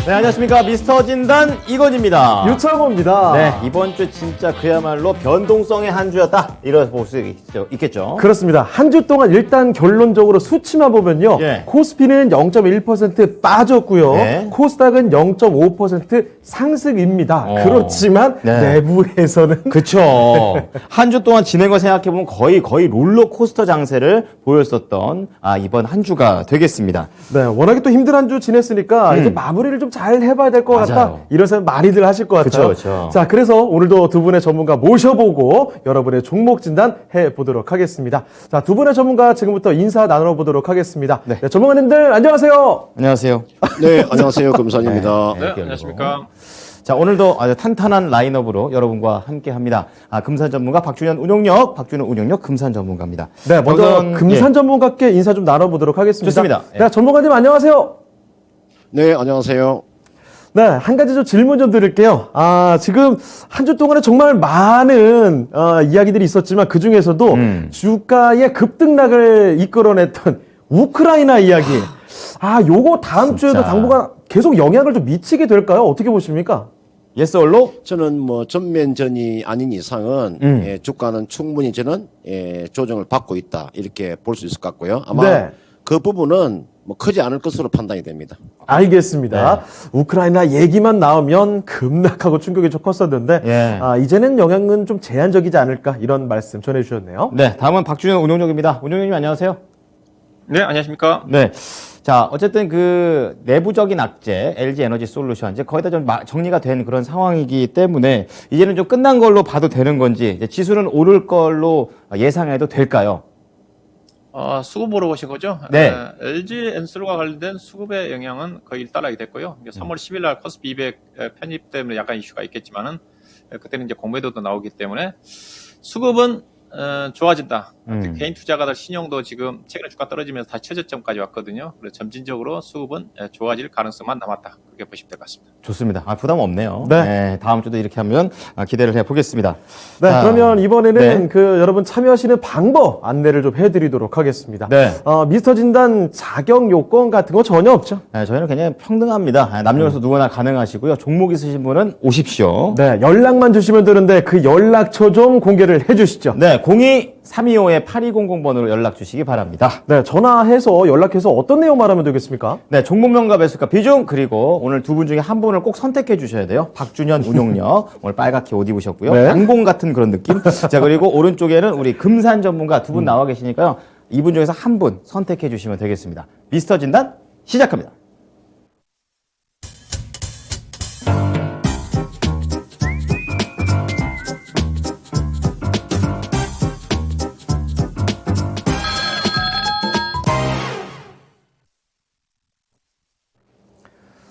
네, 안녕하십니까. 미스터 진단 이건입니다. 유창호입니다. 네, 이번 주 진짜 그야말로 변동성의 한 주였다. 이렇게 볼 수 있겠죠. 그렇습니다. 한 주 동안 일단 결론적으로 수치만 보면요. 예. 코스피는 0.1% 빠졌고요. 네. 코스닥은 0.5% 상승입니다. 그렇지만 네. 내부에서는 그쵸. 한 주 동안 진행을 생각해보면 거의 롤러코스터 장세를 보였었던 이번 한 주가 되겠습니다. 네, 워낙에 또 힘든 한 주 지냈으니까 이제 마무리를 좀 잘 해봐야 될 것 같다. 맞아요. 이런 생각 많이들 하실 것 같아요. 그쵸. 자, 그래서 오늘도 두 분의 전문가 모셔보고 여러분의 종목 진단 해보도록 하겠습니다. 자, 두 분의 전문가 지금부터 인사 나눠보도록 하겠습니다. 네, 전문가님들 안녕하세요. 안녕하세요. 네, 안녕하세요. 금산입니다. 네, 안녕하십니까. 자, 오늘도 아주 탄탄한 라인업으로 여러분과 함께 합니다. 금산 전문가 박준현 운용력 금산 전문가입니다. 네, 먼저 우선, 금산 전문가께 인사 좀 나눠보도록 하겠습니다. 좋습니다. 네, 전문가님 안녕하세요. 네, 안녕하세요. 네, 한 가지 좀 질문 좀 드릴게요. 지금 한 주 동안에 정말 많은 이야기들이 있었지만 그 중에서도 주가의 급등락을 이끌어냈던 우크라이나 이야기. 요거 다음 주에도 당분간 계속 영향을 좀 미치게 될까요? 어떻게 보십니까? 예스 얼로? 저는 뭐 전면전이 아닌 이상은 주가는 충분히 저는 조정을 받고 있다 이렇게 볼 수 있을 것 같고요. 아마 네. 그 부분은 뭐 크지 않을 것으로 판단이 됩니다. 알겠습니다. 우크라이나 얘기만 나오면 급락하고 충격이 좀 컸었는데 이제는 영향은 좀 제한적이지 않을까 이런 말씀 전해주셨네요. 네, 다음은 박준현 운용력입니다. 운용력님 안녕하세요. 네, 안녕하십니까. 네. 자, 어쨌든 그 내부적인 악재, LG 에너지 솔루션, 이제 거의 다 좀 정리가 된 그런 상황이기 때문에 이제는 좀 끝난 걸로 봐도 되는 건지, 이제 지수는 오를 걸로 예상해도 될까요? 수급 보러 오신 거죠? 네. LG 엔솔과 관련된 수급의 영향은 거의 일단락이 됐고요. 3월 10일 날 코스피 200 편입 때문에 약간 이슈가 있겠지만은 그때는 이제 공매도도 나오기 때문에 수급은 좋아진다. 개인 투자가들 신용도 지금 최근에 주가 떨어지면서 다시 최저점까지 왔거든요. 그래서 점진적으로 수급은 좋아질 가능성만 남았다. 그렇게 보시면 될 것 같습니다. 좋습니다. 부담 없네요. 네. 다음 주도 이렇게 하면 기대를 해보겠습니다. 네, 자, 그러면 이번에는 네. 그 여러분 참여하시는 방법 안내를 좀 해드리도록 하겠습니다. 네. 미스터 진단 자격 요건 같은 거 전혀 없죠? 네, 저희는 굉장히 평등합니다. 남녀노소 누구나 가능하시고요. 종목 있으신 분은 오십시오. 네, 연락만 주시면 되는데 그 연락처 좀 공개를 해주시죠. 네, 02-325-8200번으로 연락 주시기 바랍니다. 네, 전화해서 연락해서 어떤 내용 말하면 되겠습니까? 네, 종목명과 매수가 비중, 그리고 오늘 두 분 중에 한 분을 꼭 선택해 주셔야 돼요. 박준현 운용력, 오늘 빨갛게 옷 입으셨고요. 네. 양봉 같은 그런 느낌. 자, 그리고 오른쪽에는 우리 금산 전문가 두 분 나와 계시니까요. 이분 중에서 한 분 선택해 주시면 되겠습니다. 미스터 진단 시작합니다.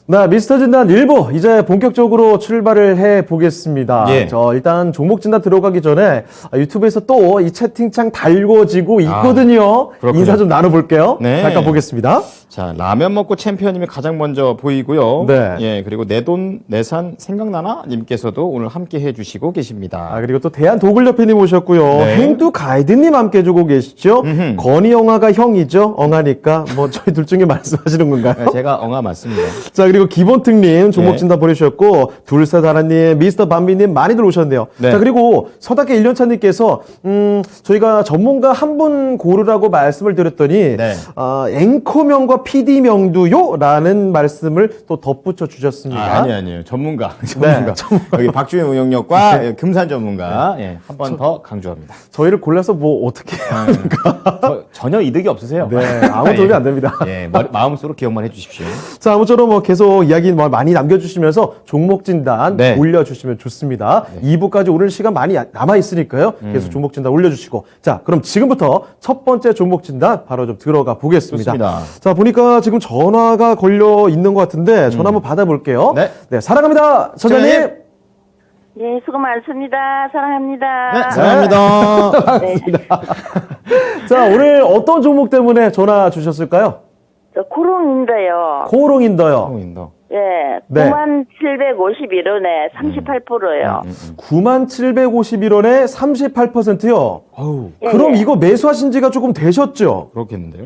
네, 미스터 진단 1부 이제 본격적으로 출발을 해 보겠습니다. 예. 일단 종목 진단 들어가기 전에 유튜브에서 또 이 채팅창 달궈지고 있거든요. 그렇군요. 인사 좀 나눠볼게요. 네. 잠깐 보겠습니다. 자, 라면 먹고 챔피언님이 가장 먼저 보이고요. 네. 예, 그리고 내 돈, 내산 생각나나? 님께서도 오늘 함께 해주시고 계십니다. 그리고 또 대한도굴협회님 오셨고요. 네. 행두 가이드님 함께 해주고 계시죠. 건희 영화가 형이죠. 엉하니까 뭐 저희 둘 중에 말씀하시는 건가요? 네, 제가 엉아 맞습니다. 자, 그리고 기본특님 종목 네. 진단 보내주셨고, 둘셋하나님, 미스터 밤비님 많이들 오셨네요. 네. 자, 그리고 서답게 1년차님께서, 저희가 전문가 한 분 고르라고 말씀을 드렸더니, 네. 앵커명과 PD명도요? 라는 말씀을 또 덧붙여 주셨습니다. 아니에요. 전문가. 여기 박준현 운용력과 금산 전문가. 예, 한 번 더 강조합니다. 저희를 골라서 뭐 어떻게 해야 전혀 이득이 없으세요. 네, 아무 도움이 안 됩니다. 예, 마음속으로 기억만 해주십시오. 자, 아무쪼록 뭐 계속 이야기 많이 남겨주시면서 종목 진단 네. 올려주시면 좋습니다. 2부까지 오늘 시간 많이 남아있으니까요. 계속 종목 진단 올려주시고. 자, 그럼 지금부터 첫 번째 종목 진단 바로 좀 들어가 보겠습니다. 좋습니다. 자, 보니까 지금 전화가 걸려 있는 것 같은데 전화 한번 받아볼게요. 네. 사랑합니다. 선생님. 네, 수고 많습니다. 사랑합니다. 네, 사랑합니다. 네. 자, 오늘 어떤 종목 때문에 전화 주셨을까요? 저 코롱인데요. 코롱인더요. 인더. 예, 네. 9751원에 38%요. 9751원에 38%요. 어우, 예, 그럼 예. 이거 매수하신 지가 조금 되셨죠? 그렇겠는데요?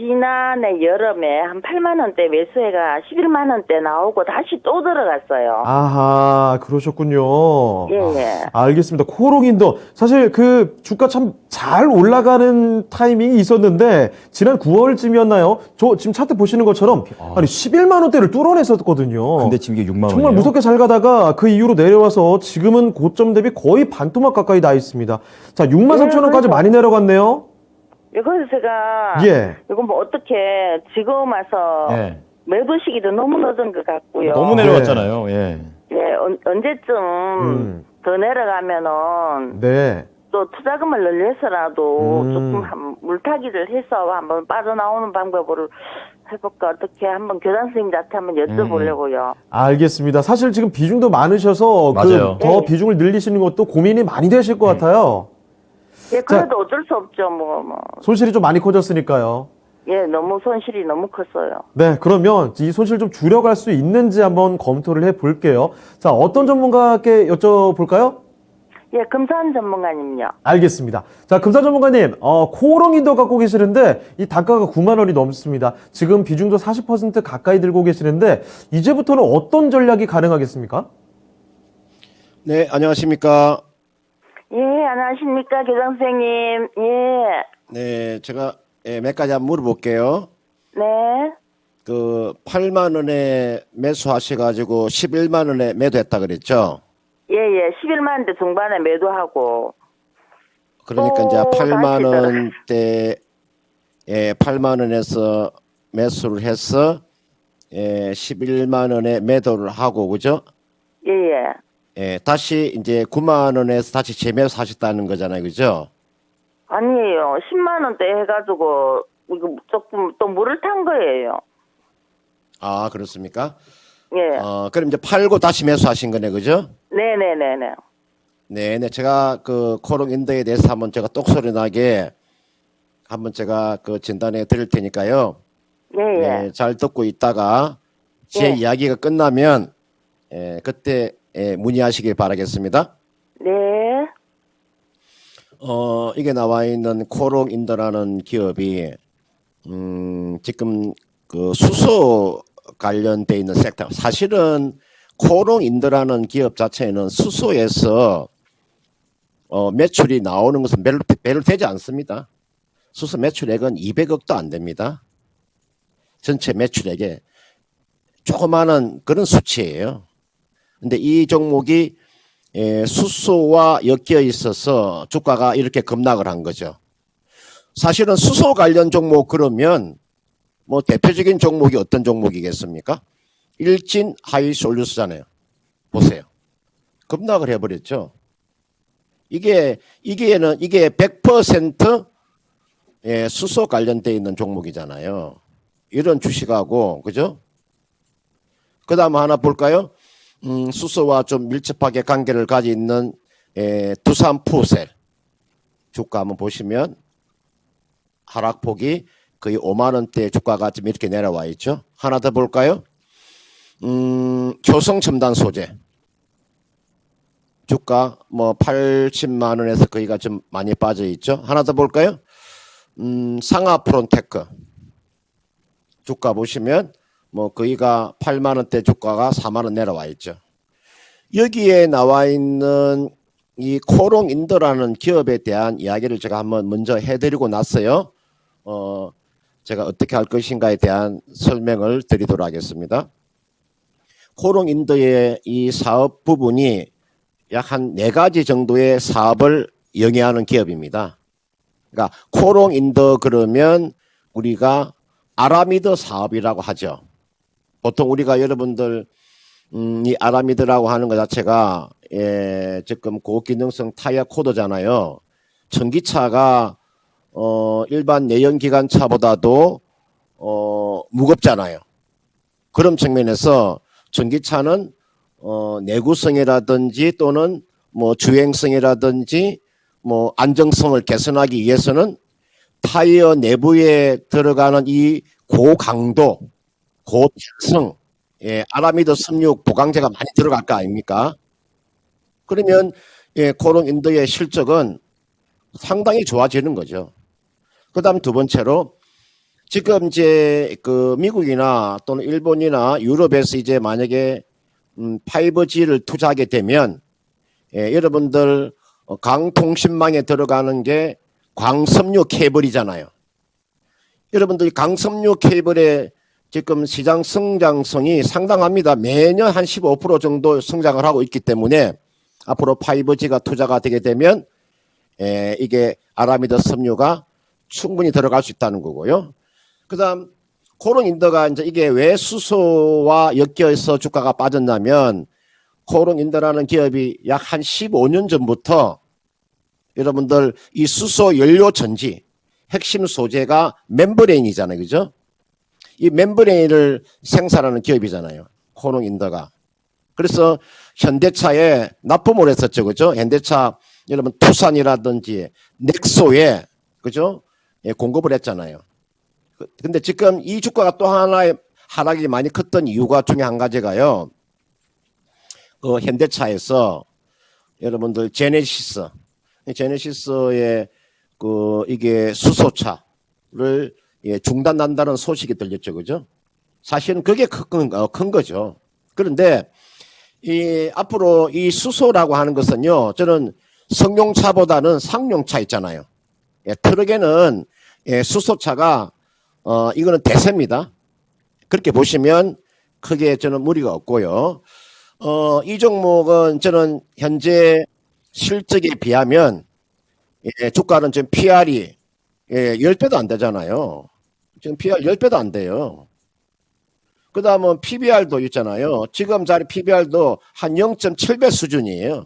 지난해 여름에 한 8만 원대 매수해가 11만 원대 나오고 다시 또 들어갔어요. 아하, 그러셨군요. 예, 예. 알겠습니다. 코롱인더 사실 그 주가 참 잘 올라가는 타이밍이 있었는데 지난 9월쯤이었나요? 저 지금 차트 보시는 것처럼 아니 11만 원대를 뚫어냈었거든요. 근데 지금 이게 6만 원이에요. 정말 무섭게 잘 가다가 그 이후로 내려와서 지금은 고점 대비 거의 반토막 가까이 나 있습니다. 자, 6만 3천 원까지 많이 내려갔네요. 예, 그래서 제가 예. 이거 뭐 어떻게 지금 와서 예. 매도 시기도 너무 늦은 것 같고요. 너무 내려왔잖아요. 예. 예, 언제쯤 더 내려가면은 네. 또 투자금을 늘려서라도 음. 조금 물타기를 해서 한번 빠져나오는 방법을 해볼까 어떻게 한번 교장 선생님한테 한번 여쭤보려고요. 알겠습니다. 사실 지금 비중도 많으셔서 맞아요. 그 더 네. 비중을 늘리시는 것도 고민이 많이 되실 것 같아요. 예, 그래도 어쩔 수 없죠. 뭐. 손실이 좀 많이 커졌으니까요. 예, 너무 손실이 너무 컸어요. 네, 그러면 이 손실 좀 줄여갈 수 있는지 한번 검토를 해볼게요. 자, 어떤 전문가께 여쭤볼까요? 예, 금산 전문가님요. 알겠습니다. 자, 금산 전문가님, 코롱인더 갖고 계시는데 이 단가가 9만 원이 넘습니다. 지금 비중도 40% 가까이 들고 계시는데 이제부터는 어떤 전략이 가능하겠습니까? 네, 안녕하십니까. 예, 안녕하십니까, 교장 선생님. 예, 네, 제가 몇 가지 한번 물어볼게요. 네. 그 8만 원에 매수하셔가지고 11만 원에 매도했다 그랬죠? 예, 예. 11만 원대 중반에 매도하고. 그러니까 이제 또 8만 다시 원대 8만 원에서 매수를 해서 11만 원에 매도를 하고 그죠? 예, 예. 다시 이제 9만 원에서 다시 재매수하셨다는 거잖아요, 그죠? 아니에요. 10만 원대 해가지고, 이거 조금 또 물을 탄 거예요. 아, 그렇습니까? 예. 그럼 이제 팔고 다시 매수하신 거네, 그죠? 네네네네. 네, 제가 그 코롱 인더에 대해서 한번 제가 똑소리 나게 한번 제가 그 진단해 드릴 테니까요. 예, 예. 네, 잘 듣고 있다가 제 예. 이야기가 끝나면 그때 문의하시길 바라겠습니다. 네. 이게 나와 있는 코롱 인더라는 기업이 지금 그 수소 관련돼 있는 섹터. 사실은 코롱 인더라는 기업 자체는 수소에서 매출이 나오는 것은 별로 되지 않습니다. 수소 매출액은 200억도 안 됩니다. 전체 매출액에 조그마한 그런 수치예요. 근데 이 종목이 수소와 엮여 있어서 주가가 이렇게 급락을 한 거죠. 사실은 수소 관련 종목 그러면 뭐 대표적인 종목이 어떤 종목이겠습니까? 일진 하이솔루스잖아요. 보세요. 급락을 해버렸죠. 이게 100% 수소 관련돼 있는 종목이잖아요. 이런 주식하고 그죠? 그다음 하나 볼까요? 수소와 좀 밀접하게 관계를 가지고 있는 두산푸셀 주가 한번 보시면 하락폭이 거의 5만 원대 주가가 지금 이렇게 내려와 있죠. 하나 더 볼까요? 효성첨단 소재 주가 뭐 80만 원에서 거기가 좀 많이 빠져 있죠. 하나 더 볼까요? 상하프론테크 주가 보시면 뭐 거기가 8만 원대 주가가 4만 원 내려와 있죠. 여기에 나와 있는 이 코롱 인더라는 기업에 대한 이야기를 제가 한번 먼저 해드리고 났어요. 제가 어떻게 할 것인가에 대한 설명을 드리도록 하겠습니다. 코롱 인더의 이 사업 부분이 약 한 4가지 정도의 사업을 영위하는 기업입니다. 그러니까 코롱 인더 그러면 우리가 아라미드 사업이라고 하죠. 보통 우리가 여러분들 이 아라미드라고 하는 것 자체가 지금 고기능성 타이어 코드잖아요. 전기차가 일반 내연기관차보다도 무겁잖아요. 그런 측면에서 전기차는 내구성이라든지 또는 뭐 주행성이라든지 뭐 안정성을 개선하기 위해서는 타이어 내부에 들어가는 이 고강도, 고탄성, 아라미드 16 보강제가 많이 들어갈 거 아닙니까? 그러면 코롱 인더의 실적은 상당히 좋아지는 거죠. 그 다음 두 번째로 지금 이제 그 미국이나 또는 일본이나 유럽에서 이제 만약에 5G를 투자하게 되면 여러분들 강통신망에 들어가는 게 광섬유 케이블이잖아요. 여러분들 강섬유 케이블의 지금 시장 성장성이 상당합니다. 매년 한 15% 정도 성장을 하고 있기 때문에 앞으로 5G가 투자가 되게 되면 이게 아라미드 섬유가 충분히 들어갈 수 있다는 거고요. 그다음 코롱인더가 이제 이게 왜 수소와 엮여서 주가가 빠졌냐면 코롱인더라는 기업이 약 한 15년 전부터 여러분들 이 수소 연료 전지 핵심 소재가 멤브레인이잖아요. 그죠? 이 멤브레인을 생산하는 기업이잖아요. 코롱인더가. 그래서 현대차에 납품을 했었죠. 그죠? 현대차 여러분 투싼이라든지 넥소에 그죠? 공급을 했잖아요. 근데 지금 이 주가가 또 하나의 하락이 많이 컸던 이유가 중에 한 가지가요. 그 현대차에서 여러분들 제네시스의 그 이게 수소차를 중단한다는 소식이 들렸죠. 그죠? 사실은 그게 큰 거죠. 그런데 이 앞으로 이 수소라고 하는 것은요. 저는 승용차보다는 상용차 있잖아요. 트럭에는 수소차가 이거는 대세입니다. 그렇게 보시면 크게 저는 무리가 없고요. 이 종목은 저는 현재 실적에 비하면 주가는 지금 PR이 10배도 안 되잖아요. 지금 PR 10배도 안 돼요. 그 다음은 PBR도 있잖아요. 지금 자리 PBR도 한 0.7배 수준이에요.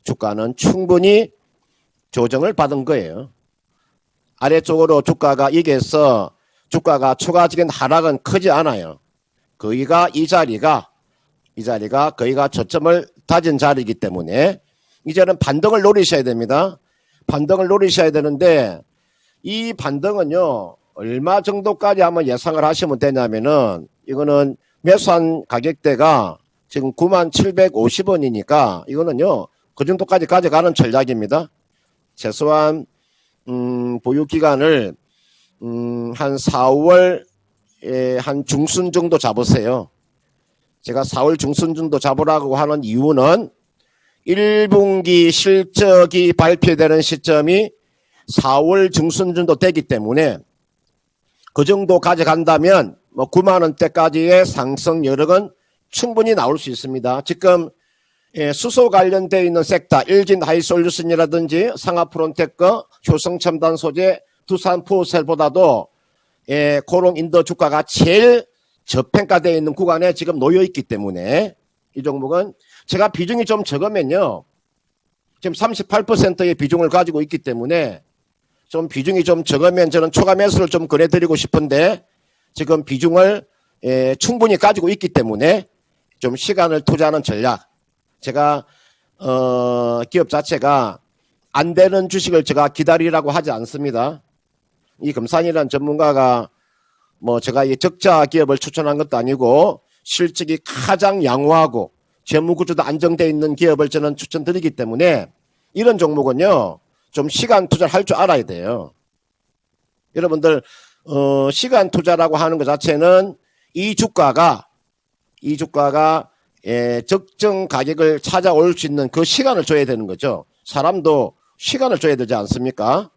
주가는 충분히 조정을 받은 거예요. 아래쪽으로 주가가 이게서 주가가 추가적인 하락은 크지 않아요. 거기가 이 자리가 거기가 저점을 다진 자리이기 때문에 이제는 반등을 노리셔야 됩니다. 반등을 노리셔야 되는데 이 반등은요 얼마 정도까지 한번 예상을 하시면 되냐면은 이거는 매수한 가격대가 지금 97,550원이니까 이거는요 그 정도까지 가져가는 전략입니다. 최소한 보유 기간을 한 4월 한 중순 정도 잡으세요. 제가 4월 중순 정도 잡으라고 하는 이유는 1분기 실적이 발표되는 시점이 4월 중순 정도 되기 때문에 그 정도 가져간다면 뭐 9만 원대까지의 상승 여력은 충분히 나올 수 있습니다. 지금 수소 관련되어 있는 섹터 일진 하이솔루션이라든지 상하프론테크, 효성첨단 소재, 두산포셀보다도 코롱인더 주가가 제일 저평가되어 있는 구간에 지금 놓여 있기 때문에 이 종목은 제가 비중이 좀 적으면요. 지금 38%의 비중을 가지고 있기 때문에 좀 비중이 좀 적으면 저는 추가 매수를 좀 권해드리고 싶은데 지금 비중을 충분히 가지고 있기 때문에 좀 시간을 투자하는 전략. 제가 기업 자체가 안 되는 주식을 제가 기다리라고 하지 않습니다. 이 금산이라는 전문가가 뭐 제가 이 적자 기업을 추천한 것도 아니고 실적이 가장 양호하고 재무구조도 안정되어 있는 기업을 저는 추천드리기 때문에 이런 종목은요 좀 시간 투자를 할 줄 알아야 돼요. 여러분들 시간 투자라고 하는 것 자체는 이 주가가 적정 가격을 찾아올 수 있는 그 시간을 줘야 되는 거죠. 사람도 시간을 줘야 되지 않습니까?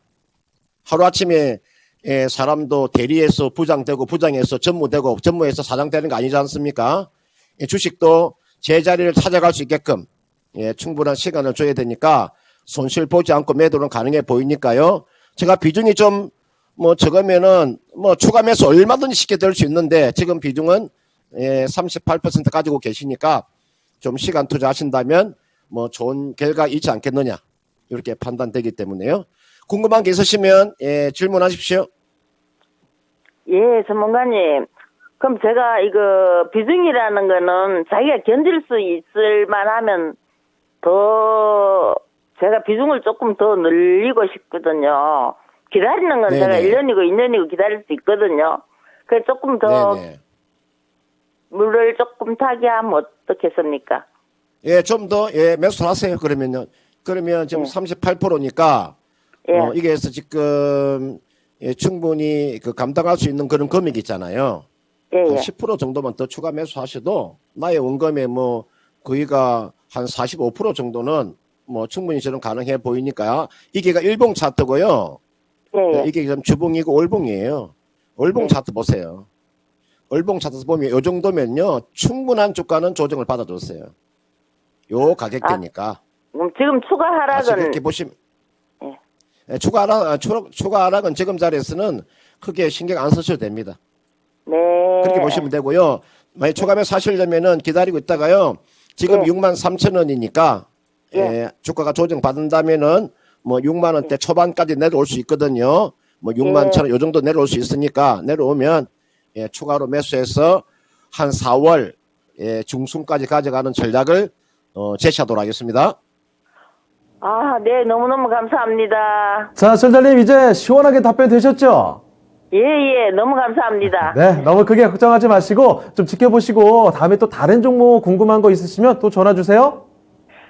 하루아침에 사람도 대리에서 부장되고 부장에서 전무되고 전무에서 사장되는 거 아니지 않습니까? 주식도 제자리를 찾아갈 수 있게끔 충분한 시간을 줘야 되니까 손실 보지 않고 매도는 가능해 보이니까요. 제가 비중이 좀 뭐 적으면은 뭐 추가 매수 얼마든지 쉽게 될 수 있는데 지금 비중은 38% 가지고 계시니까 좀 시간 투자하신다면 뭐 좋은 결과 있지 않겠느냐 이렇게 판단되기 때문에요. 궁금한 게 있으시면 질문하십시오. 예, 전문가님. 그럼 제가 이거 비중이라는 거는 자기가 견딜 수 있을 만하면 더 제가 비중을 조금 더 늘리고 싶거든요. 기다리는 건 네네. 제가 1년이고 2년이고 기다릴 수 있거든요. 그래서 조금 더 네네. 물을 조금 타게 하면 어떻겠습니까? 좀 더 매수를 하세요. 그러면요. 그러면 지금 38%니까 예. 이게 해서 지금 충분히 그 감당할 수 있는 그런 금액이 있잖아요. 예, 한 예. 10% 정도만 더 추가 매수하셔도 나의 원금의 뭐 거의가 한 45% 정도는 뭐 충분히 저는 가능해 보이니까 이게가 일봉 차트고요. 예, 예. 이게 좀 주봉이고 월봉이에요. 월봉 차트 보세요. 월봉 차트 보면 요 정도면요 충분한 주가는 조정을 받아줬어요. 요 가격대니까. 지금 추가 지금 하락은 이렇게 보시면 예. 추가 하락은 지금 자리에서는 크게 신경 안 쓰셔도 됩니다. 네. 그렇게 보시면 되고요. 만약 추가면 사시려면은 기다리고 있다가요. 지금 예. 63,000원이니까 예. 주가가 조정 받는다면은 뭐 6만 원대 초반까지 내려올 수 있거든요. 뭐 6만 예. 1,000원 요 정도 내려올 수 있으니까 내려오면 추가로 매수해서 한 4월 중순까지 가져가는 전략을 제시하도록 하겠습니다. 아, 네, 너무너무 감사합니다. 자, 전자님 이제 시원하게 답변 되셨죠? 예, 예, 너무 감사합니다. 네, 너무 크게 걱정하지 마시고 좀 지켜보시고 다음에 또 다른 종목 궁금한 거 있으시면 또 전화 주세요.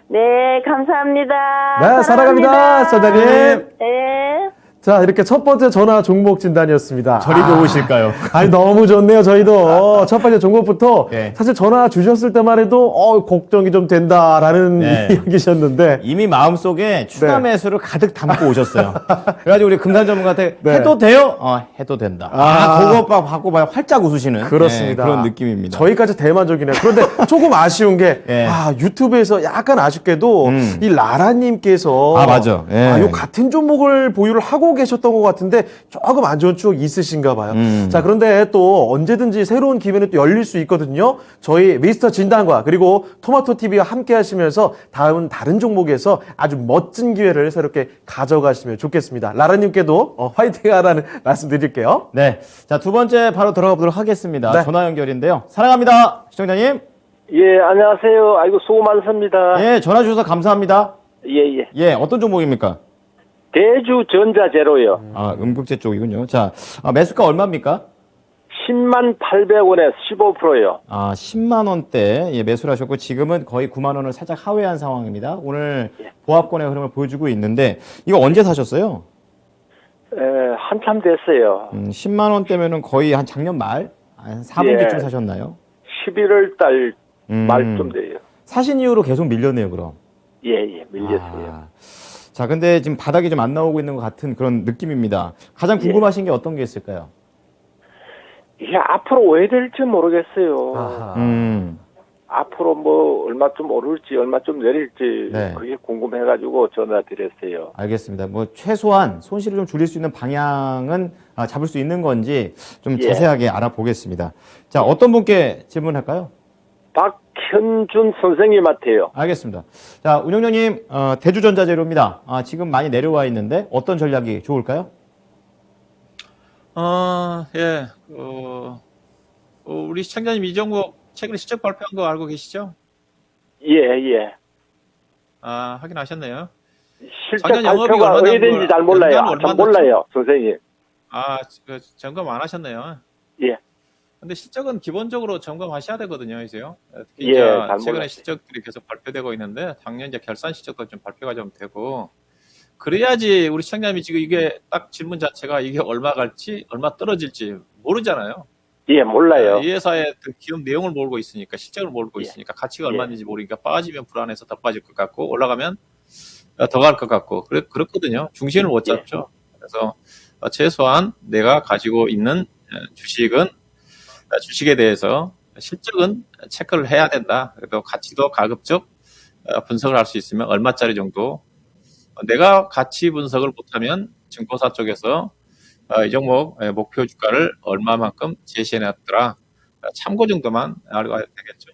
네, 감사합니다. 네, 사랑합니다, 전자님. 네. 자, 이렇게 첫 번째 전화 종목 진단이었습니다. 저리 좋으실까요? 아니, 너무 좋네요, 저희도. 첫 번째 종목부터 네. 사실 전화 주셨을 때만 해도 걱정이 좀 된다라는 네. 이야기셨는데 이미 마음속에 추가 네. 매수를 가득 담고 오셨어요. 그래가지고 우리 금산 전문가한테 네. 해도 돼요? 해도 된다. 그거 받고 막 활짝 웃으시는 그렇습니다. 그런 느낌입니다. 저희까지 대만족이네요. 그런데 조금 아쉬운 게 예. 유튜브에서 약간 아쉽게도 이 라라님께서 맞아. 예. 요 같은 종목을 보유를 하고 계셨던 것 같은데 조금 안 좋은 추억이 있으신가 봐요. 자, 그런데 또 언제든지 새로운 기회는 또 열릴 수 있거든요. 저희 미스터 진단과 그리고 토마토 TV와 함께 하시면서 다른 종목에서 아주 멋진 기회를 새롭게 가져가시면 좋겠습니다. 라라님께도 화이팅 하라는 말씀 드릴게요. 네. 자, 두 번째 바로 들어가 보도록 하겠습니다. 네. 전화 연결인데요. 사랑합니다. 시청자님. 예, 안녕하세요. 아이고, 수고 많습니다. 예, 전화 주셔서 감사합니다. 예, 예. 예, 어떤 종목입니까? 대주전자제로요. 음극재 쪽이군요. 자, 매수가 얼마입니까? 10만 800원에 15%요. 10만 원대 매수를 하셨고 지금은 거의 9만 원을 살짝 하회한 상황입니다. 오늘 보합권의 흐름을 보여주고 있는데 이거 언제 사셨어요? 한참 됐어요. 10만 원대면은 거의 한 작년 말, 한 4분기쯤 예. 사셨나요? 11월 달 말쯤 돼요. 사신 이후로 계속 밀렸네요, 그럼. 예, 예, 밀렸어요. 자, 근데 지금 바닥이 좀 안 나오고 있는 것 같은 그런 느낌입니다. 가장 궁금하신 게 어떤 게 있을까요? 이게 앞으로 왜 될지 모르겠어요. 아하. 앞으로 뭐 얼마 좀 오를지 얼마 좀 내릴지 네. 그게 궁금해가지고 전화 드렸어요. 알겠습니다. 뭐 최소한 손실을 좀 줄일 수 있는 방향은 잡을 수 있는 건지 좀 예. 자세하게 알아보겠습니다. 자, 어떤 분께 질문할까요? 박현준 선생님한테요. 알겠습니다. 자, 운영자님, 대주전자재료입니다. 지금 많이 내려와 있는데 어떤 전략이 좋을까요? 예. 우리 시청자님 이 종목 최근에 실적 발표한 거 알고 계시죠? 예, 예. 확인하셨네요. 실적 작년 영업이익 발표가 얼마 어떻게 난 되는지 걸 잘 몰라요. 연간 얼마 잘 몰라요, 선생님. 점검 안 하셨네요. 예. 근데 실적은 기본적으로 점검하셔야 되거든요, 이제요. 특히 예, 이제 잘 최근에 몰랐어요. 실적들이 계속 발표되고 있는데 당년 이제 결산 실적도 좀 발표가 좀 되고 그래야지 우리 시청자님이 지금 이게 딱 질문 자체가 이게 얼마 갈지 얼마 떨어질지 모르잖아요. 예, 몰라요. 이 회사의 그 기업 내용을 모르고 있으니까 실적을 모르고 예. 있으니까 가치가 얼마인지 모르니까 빠지면 불안해서 더 빠질 것 같고 올라가면 더 갈 것 같고 그렇거든요. 중심을 못 잡죠. 그래서 최소한 내가 가지고 있는 주식은 주식에 대해서 실적은 체크를 해야 된다. 그래도 가치도 가급적 분석을 할 수 있으면 얼마짜리 정도. 내가 가치 분석을 못하면 증권사 쪽에서 이 종목 목표 주가를 얼마만큼 제시해놨더라. 참고 정도만 알아야 되겠죠.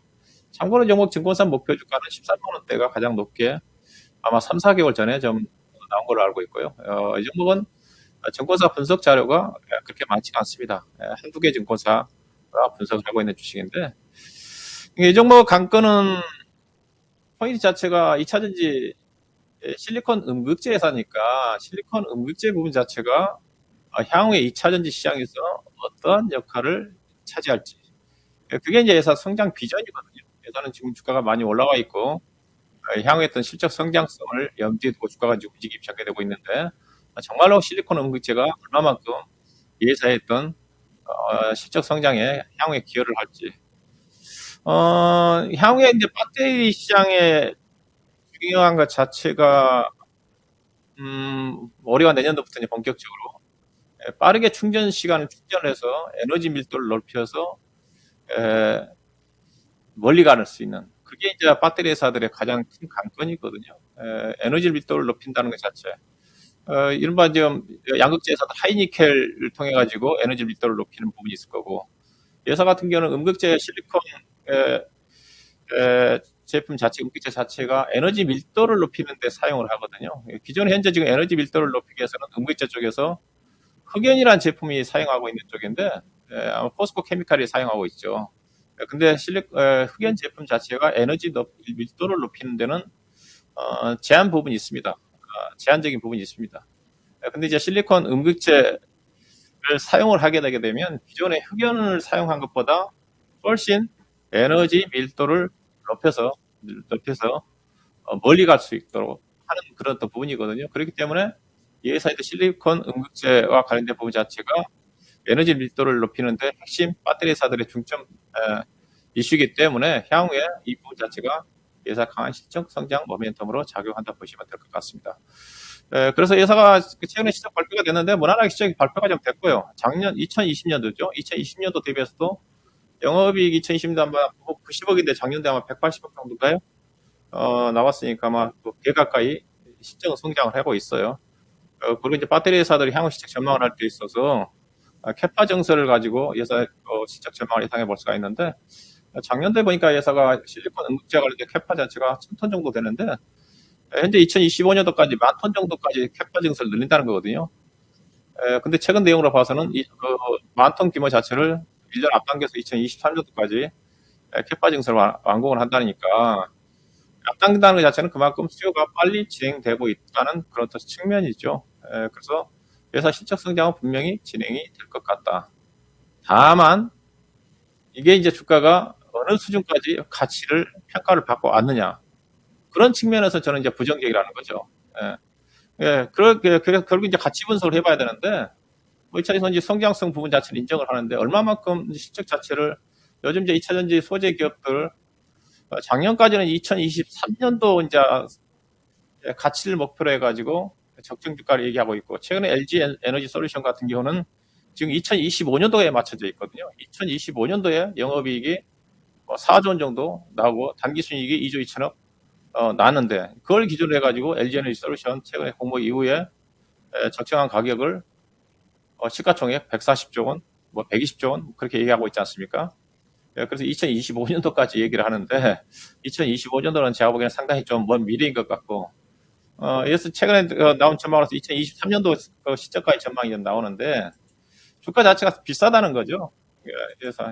참고로 종목 증권사 목표 주가는 13만 원대가 가장 높게 아마 3, 4개월 전에 좀 나온 걸로 알고 있고요. 이 종목은 증권사 분석 자료가 그렇게 많지가 않습니다. 한두 개 증권사가 분석을 하고 있는 주식인데 이 종목 관건은 포인트 자체가 2차전지 실리콘 음극재 회사니까 실리콘 음극재 부분 자체가 향후에 2차전지 시장에서 어떠한 역할을 차지할지 그게 이제 회사 성장 비전이거든요. 회사는 지금 주가가 많이 올라가 있고 향후에 어떤 실적 성장성을 염두에 두고 주가가 이제 움직이기 시작하게 되고 있는데 정말로 실리콘 음극재가 얼마만큼 이 회사의 어떤 실적 성장에 향후에 기여를 할지. 향후에 이제 배터리 시장의 중요한 것 자체가 올해와 내년도부터 이제 본격적으로 빠르게 충전을 해서 에너지 밀도를 높여서 멀리 가는 수 있는 그게 이제 배터리 회사들의 가장 큰 관건이거든요. 에너지 밀도를 높인다는 것 자체. 이른바 지금 양극재 회사도 하이니켈을 통해 가지고 에너지 밀도를 높이는 부분이 있을 거고, 회사 같은 경우는 음극재 실리콘 제품 자체, 음극재 자체가 에너지 밀도를 높이는 데 사용을 하거든요. 기존 현재 지금 에너지 밀도를 높이기 위해서는 음극재 쪽에서 흑연이라는 제품이 사용하고 있는 쪽인데, 아마 포스코 케미칼이 사용하고 있죠. 근데 흑연 제품 자체가 에너지 밀도를 높이는 데는 제한 부분이 있습니다. 제한적인 부분이 있습니다. 근데 이제 실리콘 음극재를 사용을 하게 되게 되면 기존의 흑연을 사용한 것보다 훨씬 에너지 밀도를 높여서 멀리 갈 수 있도록 하는 그런 또 부분이거든요. 그렇기 때문에 이 회사의 실리콘 음극재와 관련된 부분 자체가 에너지 밀도를 높이는데 핵심 배터리 회사들의 중점 이슈이기 때문에 향후에 이 부분 자체가 회사 강한 실적 성장 모멘텀으로 작용한다 보시면 될 것 같습니다. 그래서 회사가 최근에 실적 발표가 됐는데 무난하게 실적 발표가 좀 됐고요. 작년 2020년도죠. 2020년도 대비해서도 영업이익 2020년도 아마 90억인데 작년도 아마 180억 정도인가요? 나왔으니까 아마 배 가까이 실적 성장을 하고 있어요. 그리고 이제 배터리 회사들이 향후 실적 전망을 할 때 있어서 캐파 정설을 가지고 회사 실적 전망을 예상해 볼 수가 있는데, 작년도에 보니까 회사가 실리콘 음극재 관련된 캐파 자체가 1000톤 정도 되는데, 현재 2025년도까지 10,000톤 정도까지 캐파 증설을 늘린다는 거거든요. 근데 최근 내용으로 봐서는 이 10,000톤 규모 자체를 1년 앞당겨서 2023년도까지 캐파 증설을 완공을 한다니까, 앞당긴다는 것 자체는 그만큼 수요가 빨리 진행되고 있다는 그런 또 측면이죠. 그래서 회사 실적 성장은 분명히 진행이 될 것 같다. 다만 이게 이제 주가가 어느 수준까지 가치를 평가를 받고 왔느냐, 그런 측면에서 저는 이제 부정적이라는 거죠. 결국 이제 가치 분석을 해봐야 되는데, 뭐 2차전지 성장성 부분 자체를 인정을 하는데 얼마만큼 실적 자체를 요즘 이제 2차전지 소재 기업들 작년까지는 2023년도 이제 가치를 목표로 해가지고 적정 주가를 얘기하고 있고, 최근에 LG 에너지 솔루션 같은 경우는 지금 2025년도에 맞춰져 있거든요. 2025년도에 영업이익이 4조 원 정도 나오고 단기순이익이 2조 2천억 나는데, 그걸 기준으로 해가지고 LG 에너지 솔루션 최근에 공모 이후에 적정한 가격을 시가총액 140조 원, 120조 원 그렇게 얘기하고 있지 않습니까? 그래서 2025년도까지 얘기를 하는데 2025년도는 제가 보기에는 상당히 좀 먼 미래인 것 같고, 그래서 최근에 나온 전망으로서 2023년도 시점까지 전망이 나오는데 주가 자체가 비싸다는 거죠.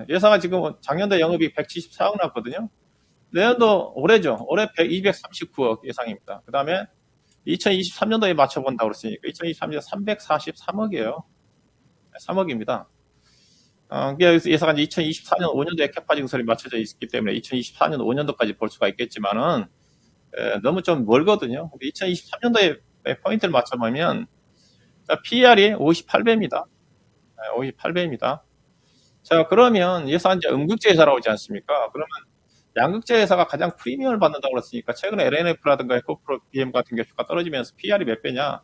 회사가 지금 작년도 영업이익 174억 났거든요. 내년도 올해죠. 올해 239억 예상입니다. 그 다음에 2023년도에 맞춰본다고 그랬으니까 2023년 343억이에요. 3억입니다. 예상한 2024년 5년도에 캐파 증설이 맞춰져 있기 때문에 2024년 5년도까지 볼 수가 있겠지만은 너무 좀 멀거든요. 근데 2023년도에 포인트를 맞춰보면 PER이 58배입니다. 58배입니다. 자, 그러면 예상 이제 음극재 회사라고 하지 않습니까? 그러면 양극재 회사가 가장 프리미엄을 받는다고 그랬으니까 최근에 LNF라든가 에코프로 BM 같은 게 주가 떨어지면서 PER이 몇 배냐?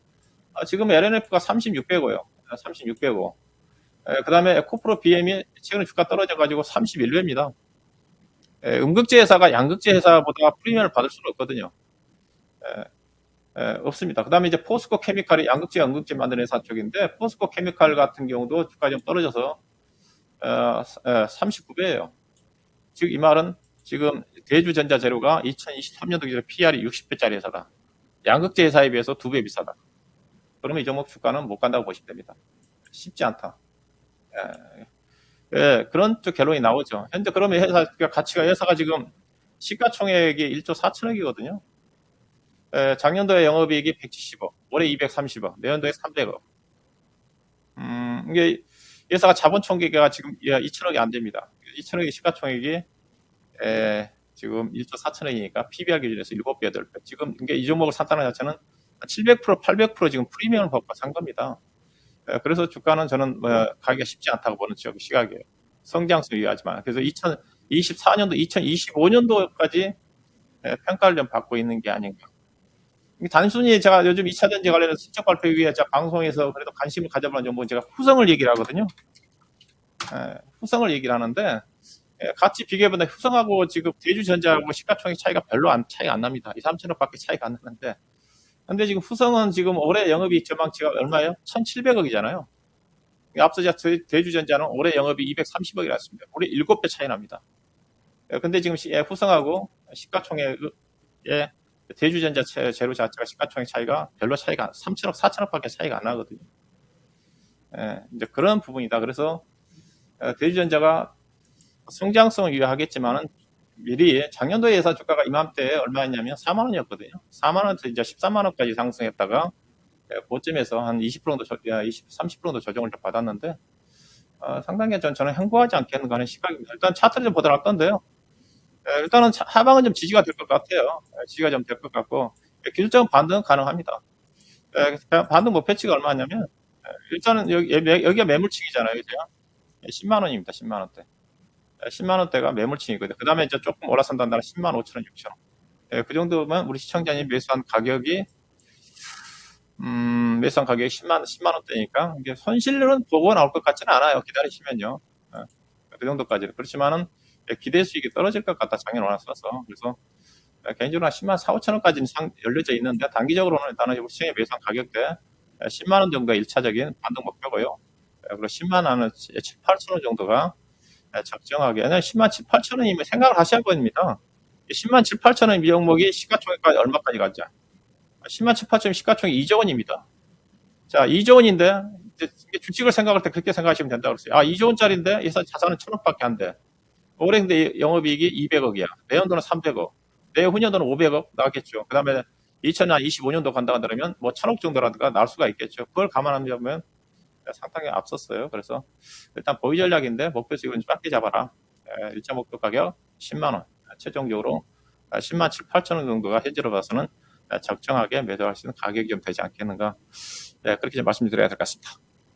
지금 LNF가 36배고요. 36배고. 그 다음에 에코프로 BM이 최근에 주가 떨어져가지고 31배입니다. 음극재 회사가 양극재 회사보다 프리미엄을 받을 수는 없거든요. 없습니다. 그 다음에 이제 포스코 케미칼이 양극재, 음극재 만드는 회사 쪽인데, 포스코 케미칼 같은 경우도 주가 좀 떨어져서 39배예요. 즉, 이 말은 지금 대주전자재료가 2023년도 기준 PR이 60배짜리 회사다. 양극재 회사에 비해서 2배 비싸다. 그러면 이 종목 주가는 못 간다고 보시면 됩니다. 쉽지 않다. 그런 쪽 결론이 나오죠. 현재 그러면 회사가 지금 시가총액이 1조 4천억이거든요. 작년도에 영업이익이 170억, 올해 230억, 내년도에 300억. 이게 회사가 자본 총계가 지금 2천억이 안 됩니다. 2천억의 시가총액이 지금 1조 4천억이니까 PBR 기준에서 7배, 8배. 지금 이게 이 종목을 산다는 자체는 700%, 800% 지금 프리미엄을 받고 산 겁니다. 그래서 주가는 저는 가기가 쉽지 않다고 보는 시각이에요. 성장성 유의하지만. 그래서 2024년도, 2025년도까지 평가를 좀 받고 있는 게 아닌가. 단순히 제가 요즘 2차 전지 관련해서 실적 발표 위에 제가 방송에서 그래도 관심을 가져보는 정보는 제가 후성을 얘기를 하거든요. 후성을 얘기를 하는데, 같이 비교해보면 후성하고 지금 대주전자하고 시가총액 차이가 별로 차이가 안 납니다. 2, 3천억밖에 차이가 안 나는데. 근데 지금 후성은 지금 올해 영업이익 전망치가 얼마예요? 1,700억이잖아요. 앞서 대주전자는 올해 영업이 230억이 났습니다. 올해 7배 차이 납니다. 근데 지금 후성하고 시가총액의 대주전자 재료 자체가 시가총액 차이가 별로 차이가 3천억, 4천억밖에 차이가 안 나거든요. 이제 그런 부분이다. 그래서 대주전자가 성장성을 유의하겠지만은 미리 작년도에 예상 주가가 이맘때 얼마였냐면 4만 원이었거든요. 4만 원에서 이제 13만 원까지 상승했다가 고점에서 한 20% 정도, 30% 정도 조정을 좀 받았는데 상당히 저는 행보하지 않겠는가 하는 시각입니다. 일단 차트를 좀 보도록 할 건데요. 일단은 하방은 좀 지지가 될 것 같아요. 지지가 좀 될 것 같고 기술적인 반등은 가능합니다. 반등 목표치가 얼마냐면 일단은 여기가 매물층이잖아요. 그죠? 10만 원입니다. 10만 원대. 10만 원대가 매물층이거든요. 그 다음에 이제 조금 올라선다는 10만 5천 원, 6천 원. 그 정도면 우리 시청자님 매수한 가격이 10만 원대니까 이게 손실은 보고 나올 것 같지는 않아요. 기다리시면요. 그 정도까지는. 그렇지만은 기대 수익이 떨어질 것 같다. 작년 올라서서. 그래서 개인적으로 한 10만 4, 5천 원까지는 열려져 있는데 단기적으로는 일단은 우리 시청의 매수한 가격대 10만 원 정도가 1차적인 반등 목표고요. 그리고 10만 원은 7, 8천 원 정도가 적정하게. 10만 7, 8천 원이면 생각을 하셔야 보입니다. 10만 7, 8천 원 미용목이 시가총액까지 얼마까지 가죠? 10만 7, 8천 원 시가총액 2조 원입니다. 자, 2조 원인데 주식을 생각할 때 그렇게 생각하시면 된다고 그랬어요. 2조 원짜리인데 예산 자산은 1,000억밖에 안 돼. 올해 근데 영업이익이 200억이야. 내년도는 300억. 내후년도는 500억 나왔겠죠. 그 다음에 2025년도 간다 그러면 뭐 1,000억 정도라든가 나올 수가 있겠죠. 그걸 감안하면 상당히 앞섰어요. 그래서 일단 보유 전략인데 목표 수익은 좀 작게 잡아라. 1차 목표 가격 10만 원. 최종적으로 10만 7, 8천 원 정도가 현재로 봐서는 적정하게 매도할 수 있는 가격이 좀 되지 않겠는가. 그렇게 좀 말씀드려야 될 것 같습니다.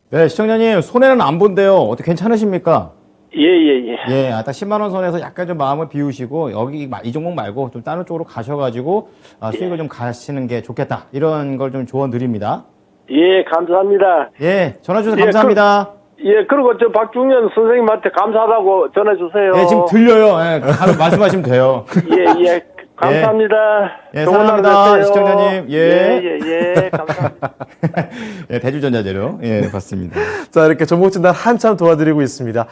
네, 시청자님 손해는 안 본대요. 어떻게 괜찮으십니까? 예. 딱 10만 원 선에서 약간 좀 마음을 비우시고 여기 이 종목 말고 좀 다른 쪽으로 가셔가지고 수익을 좀 가시는 게 좋겠다. 이런 걸 좀 조언 드립니다. 예, 감사합니다. 예, 전화 주셔서 감사합니다. 그리고 저 박중년 선생님한테 감사하다고 전해주세요. 예, 지금 들려요. 예, 말씀하시면 돼요. 예. 감사합니다. 예, 좋은 하루 사랑합니다, 되세요. 시청자님. 예, 감사합니다. 예, 대주전자재료. 예, 봤습니다. 자, 이렇게 종목 진단 한참 도와드리고 있습니다.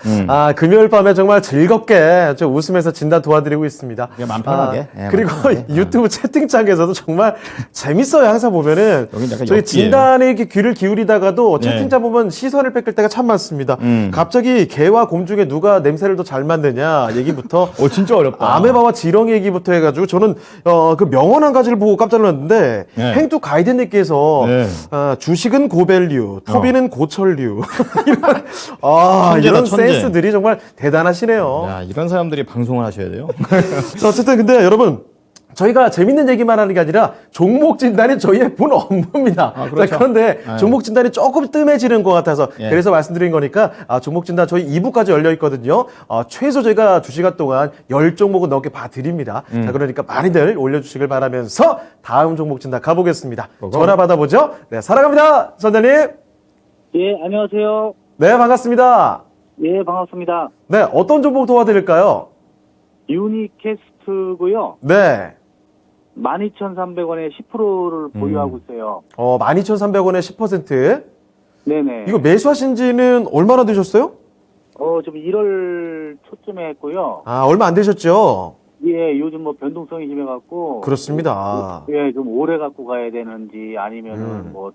금요일 밤에 정말 즐겁게 좀 웃으면서 진단 도와드리고 있습니다. 그냥 마음 편하게. 예, 그리고 마음 편하게. 유튜브 채팅창에서도 정말 재밌어요. 항상 보면은 여긴 약간 저희 역기예요. 진단에 이렇게 귀를 기울이다가도 네. 채팅창 보면 시선을 뺏길 때가 참 많습니다. 갑자기 개와 곰 중에 누가 냄새를 더 잘 맡느냐 얘기부터 진짜 어렵다. 아메바와 지렁이 얘기부터 해가지고 저는 그 명언 한 가지를 보고 깜짝 놀랐는데 네. 행투 가이드님께서 네. 주식은 고밸류, 터비는 고철류 천재다, 이런 천재. 센스들이 정말 대단하시네요. 야, 이런 사람들이 방송을 하셔야 돼요. 자, 어쨌든 근데 여러분 저희가 재밌는 얘기만 하는 게 아니라 종목 진단이 저희의 본 업무입니다. 그렇죠. 자, 그런데 네. 종목 진단이 조금 뜸해지는 것 같아서 예. 그래서 말씀드린 거니까 종목 진단 저희 2부까지 열려 있거든요. 최소 저희가 2시간 동안 10종목은 넘게 봐드립니다. 자, 그러니까 많이들 올려주시길 바라면서 다음 종목 진단 가보겠습니다. 고고. 전화 받아보죠. 네, 사랑합니다. 선장님. 예, 안녕하세요. 네, 반갑습니다. 예, 반갑습니다. 네, 어떤 종목 도와드릴까요? 유니캐스트고요. 네. 12,300원에 10%를 보유하고 있어요. 12,300원에 10%. 네네. 이거 매수하신 지는 얼마나 되셨어요? 좀 1월 초쯤에 했고요. 얼마 안 되셨죠? 예, 요즘 뭐 변동성이 심해갖고. 그렇습니다. 예, 좀 오래 갖고 가야 되는지, 아니면은 뭐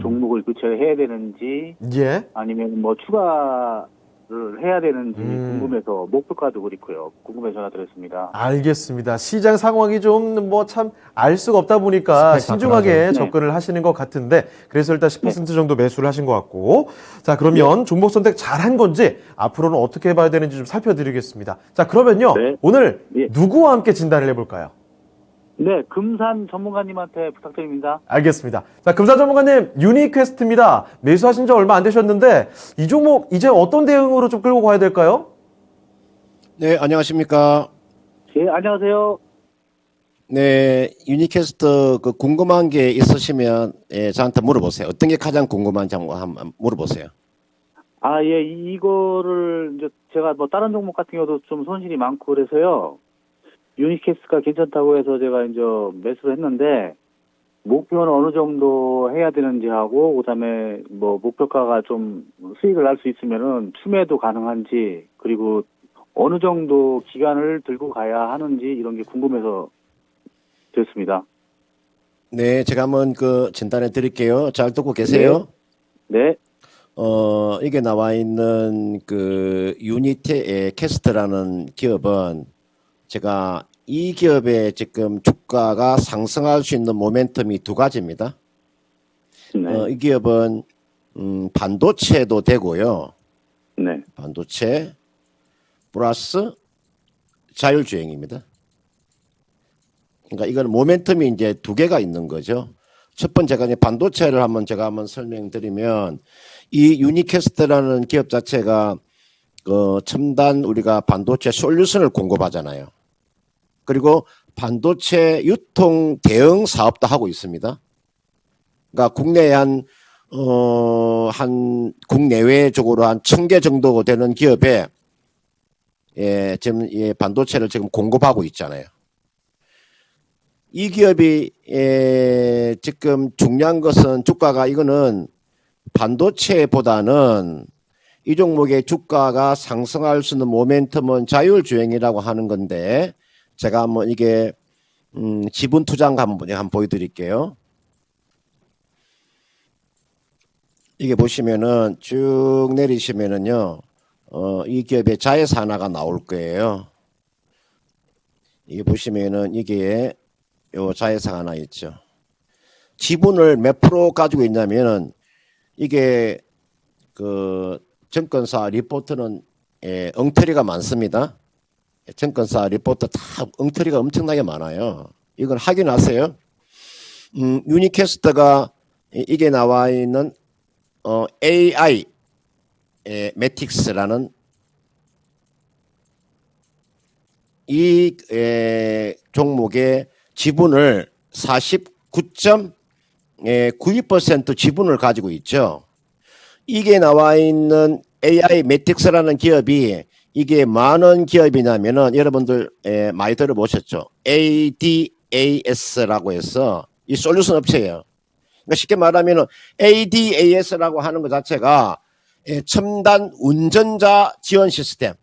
종목을 교체해야 되는지, 예. 아니면 뭐 추가를 해야 되는지 궁금해서 목표가도 그렇고요. 궁금해서 전화드렸습니다. 알겠습니다. 시장 상황이 좀 뭐 참 알 수가 없다 보니까 신중하게 네. 접근을 하시는 것 같은데 그래서 일단 10% 정도 매수를 하신 것 같고 자 그러면 종목 선택 잘한 건지 앞으로는 어떻게 해봐야 되는지 좀 살펴드리겠습니다. 자 그러면요 네. 오늘 예. 누구와 함께 진단을 해볼까요? 네, 금산 전문가님한테 부탁드립니다. 알겠습니다. 자, 금산 전문가님, 유니퀘스트입니다. 매수하신 지 얼마 안 되셨는데 이 종목 이제 어떤 대응으로 좀 끌고 가야 될까요? 네, 안녕하십니까. 예, 안녕하세요. 네, 유니캐스트 그 궁금한 게 있으시면 저한테 물어보세요. 어떤 게 가장 궁금한지 한번 물어보세요. 아, 예, 이거를 이제 제가 뭐 다른 종목 같은 경우도 좀 손실이 많고 그래서요. 유니캐스가 괜찮다고 해서 제가 이제 매수를 했는데 목표는 어느 정도 해야 되는지 하고 그다음에 뭐 목표가가 좀 수익을 날 수 있으면은 추매도 가능한지 그리고 어느 정도 기간을 들고 가야 하는지 이런 게 궁금해서 됐습니다. 네, 제가 한번 그 진단해 드릴게요. 잘 듣고 계세요? 네. 이게 나와 있는 그 유니캐스트라는 기업은 제가 이 기업의 지금 주가가 상승할 수 있는 모멘텀이 두 가지입니다. 네. 이 기업은 반도체도 되고요. 네. 반도체 플러스 자율주행입니다. 그러니까 이건 모멘텀이 이제 두 개가 있는 거죠. 첫 번째가 이제 반도체를 제가 한번 설명드리면 이 유니캐스트라는 기업 자체가 그 첨단 우리가 반도체 솔루션을 공급하잖아요. 그리고 반도체 유통 대응 사업도 하고 있습니다. 그러니까 국내에 한 국내외적으로 한 1000개 정도 되는 기업에 지금 반도체를 지금 공급하고 있잖아요. 이 기업이 지금 중요한 것은 주가가 이거는 반도체보다는 이 종목의 주가가 상승할 수 있는 모멘텀은 자율주행이라고 하는 건데 제가 한번 이게 지분 투자한 거 한번 보여드릴게요. 이게 보시면은 쭉 내리시면은요, 이 기업의 자회사 하나가 나올 거예요. 이게 보시면은 이게 요 자회사가 하나 있죠. 지분을 몇 프로 가지고 있냐면은 이게 그 증권사 리포트는 엉터리가 많습니다. 증권사 리포트 다 엉터리가 엄청나게 많아요. 이건 확인하세요. 유니캐스트가 이게 나와 있는 AI 매틱스라는 이 종목의 지분을 49.92% 지분을 가지고 있죠. 이게 나와 있는 AI 매틱스라는 기업이 이게 만원 기업이냐면은 여러분들 많이 들어보셨죠? ADAS라고 해서 이 솔루션 업체예요. 그러니까 쉽게 말하면은 ADAS라고 하는 것 자체가 첨단 운전자 지원 시스템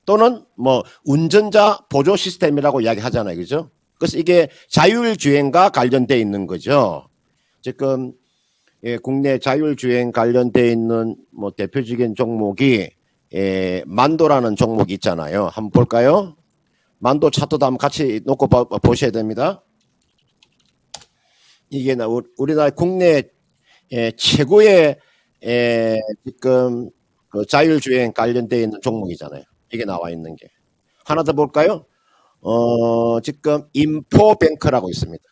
또는 뭐 운전자 보조 시스템이라고 이야기하잖아요. 그죠? 그래서 이게 자율주행과 관련돼 있는 거죠. 지금 국내 자율주행 관련돼 있는 뭐 대표적인 종목이 만도라는 종목이 있잖아요. 한번 볼까요? 만도 차트도 한번 같이 놓고 보셔야 됩니다. 이게 우리나라 국내 최고의 지금 그 자율주행 관련돼 있는 종목이잖아요. 이게 나와 있는 게. 하나 더 볼까요? 지금 인포뱅크라고 있습니다.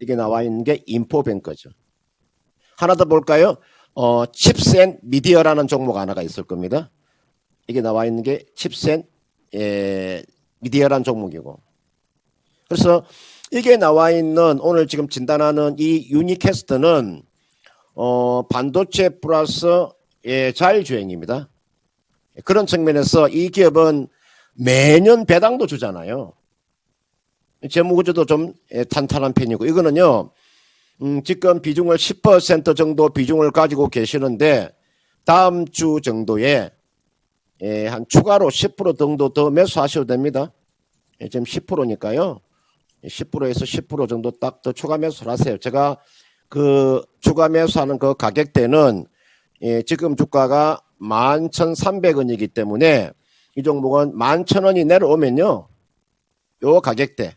이게 나와 있는 게 인포뱅크죠. 하나 더 볼까요? 칩셋 미디어라는 종목 하나가 있을 겁니다. 이게 나와 있는 게 칩셋 미디어라는 종목이고. 그래서 이게 나와 있는 오늘 지금 진단하는 이 유니캐스트는 반도체 플러스 자율주행입니다. 그런 측면에서 이 기업은 매년 배당도 주잖아요. 재무구조도 좀 탄탄한 편이고 이거는요. 지금 비중을 10% 정도 비중을 가지고 계시는데 다음 주 정도에 한 추가로 10% 정도 더 매수하셔도 됩니다. 지금 10%니까요. 10%에서 10% 정도 딱 더 추가 매수를 하세요. 제가 그 추가 매수하는 그 가격대는 지금 주가가 11,300원이기 때문에 이 종목은 11,000원이 내려오면요. 요 가격대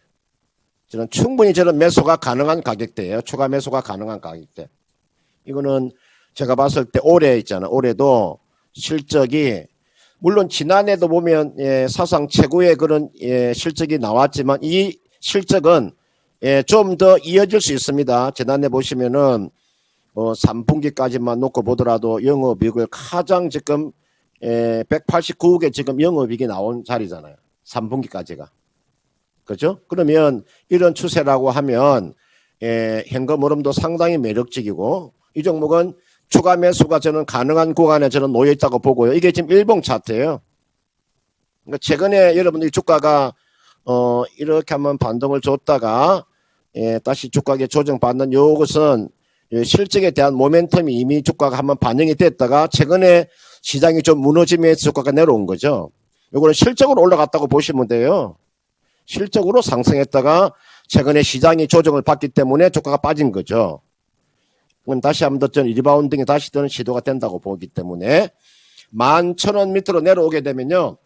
저는 충분히 저런 매수가 가능한 가격대예요. 추가 매수가 가능한 가격대. 이거는 제가 봤을 때 올해 있잖아요. 올해도 실적이 물론 지난해도 보면 사상 최고의 그런 실적이 나왔지만 이 실적은 좀 더 이어질 수 있습니다. 지난해 보시면은 3분기까지만 놓고 보더라도 영업이익을 가장 지금 189억에 지금 영업이익이 나온 자리잖아요. 3분기까지가. 그죠? 그러면 이런 추세라고 하면 현금 흐름도 상당히 매력적이고 이 종목은 추가 매수가 저는 가능한 구간에 저는 놓여 있다고 보고요. 이게 지금 일봉 차트예요. 그러니까 최근에 여러분들이 주가가 이렇게 한번 반등을 줬다가 다시 주가에 조정받는 요것은 실적에 대한 모멘텀이 이미 주가가 한번 반영이 됐다가 최근에 시장이 좀 무너지면서 주가가 내려온 거죠. 요거는 실적으로 올라갔다고 보시면 돼요. 실적으로 상승했다가 최근에 시장이 조정을 받기 때문에 주가가 빠진 거죠. 그럼 다시 한번 더 저는 리바운딩이 다시 드는 시도가 된다고 보기 때문에 11,000원 밑으로 내려오게 되면요.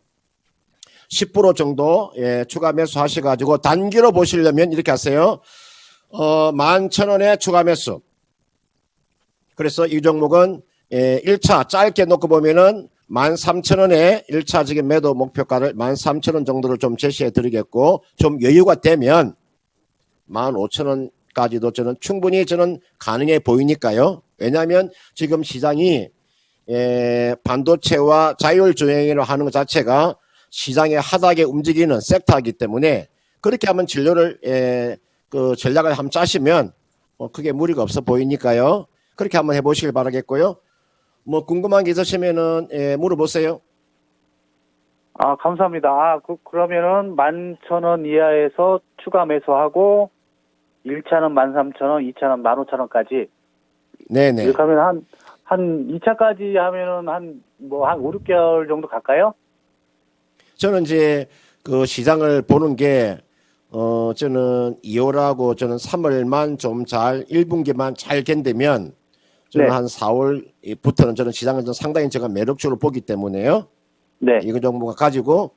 10% 정도 추가 매수 하셔가지고 단기로 보시려면 이렇게 하세요. 11,000원에 추가 매수. 그래서 이 종목은 1차 짧게 놓고 보면은 13,000원에 1차 지금 매도 목표가를 13,000원 정도를 좀 제시해 드리겠고 좀 여유가 되면 15,000원까지도 저는 충분히 저는 가능해 보이니까요. 왜냐하면 지금 시장이 반도체와 자율주행을 하는 것 자체가 시장의 하락에 움직이는 섹터이기 때문에 그렇게 하면 진로를 그 전략을 한번 짜시면 크게 무리가 없어 보이니까요. 그렇게 한번 해보시길 바라겠고요. 뭐 궁금한 게 있으시면은 물어보세요. 아, 감사합니다. 그러면은 11,000원 이하에서 추가 매수하고 1차는 13,000원, 2차는 15,000원까지. 네네. 이렇게 하면 한 2차까지 하면은 한 5, 6개월 정도 갈까요? 저는 이제 그 시장을 보는 게 저는 2월하고 저는 3월만 좀 잘 1분기만 잘 견디면 저는 네. 한 4월부터는 저는 시장을 좀 상당히 제가 매력적으로 보기 때문에요. 네. 이거 정도가 가지고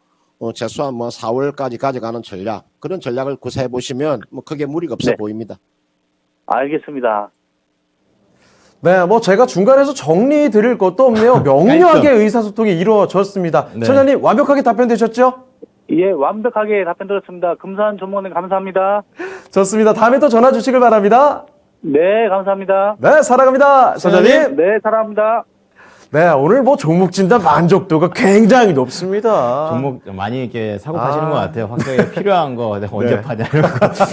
최소한 뭐 4월까지 가져가는 전략 그런 전략을 구사해 보시면 뭐 크게 무리가 없어 네. 보입니다. 알겠습니다. 네, 뭐 제가 중간에서 정리 드릴 것도 없네요. 명료하게 의사소통이 이루어졌습니다. 네. 처장님 완벽하게 답변되셨죠? 예, 완벽하게 답변 들었습니다. 금산 전문님 감사합니다. 좋습니다. 다음에 또 전화 주시길 바랍니다. 네, 감사합니다. 네, 사랑합니다. 처장님. 네, 사랑합니다. 네, 오늘 뭐 종목 진단 만족도가 굉장히 높습니다. 종목 많이 이렇게 사고 파시는 아. 것 같아요. 확실히 필요한 거 내가 언제 파냐 이런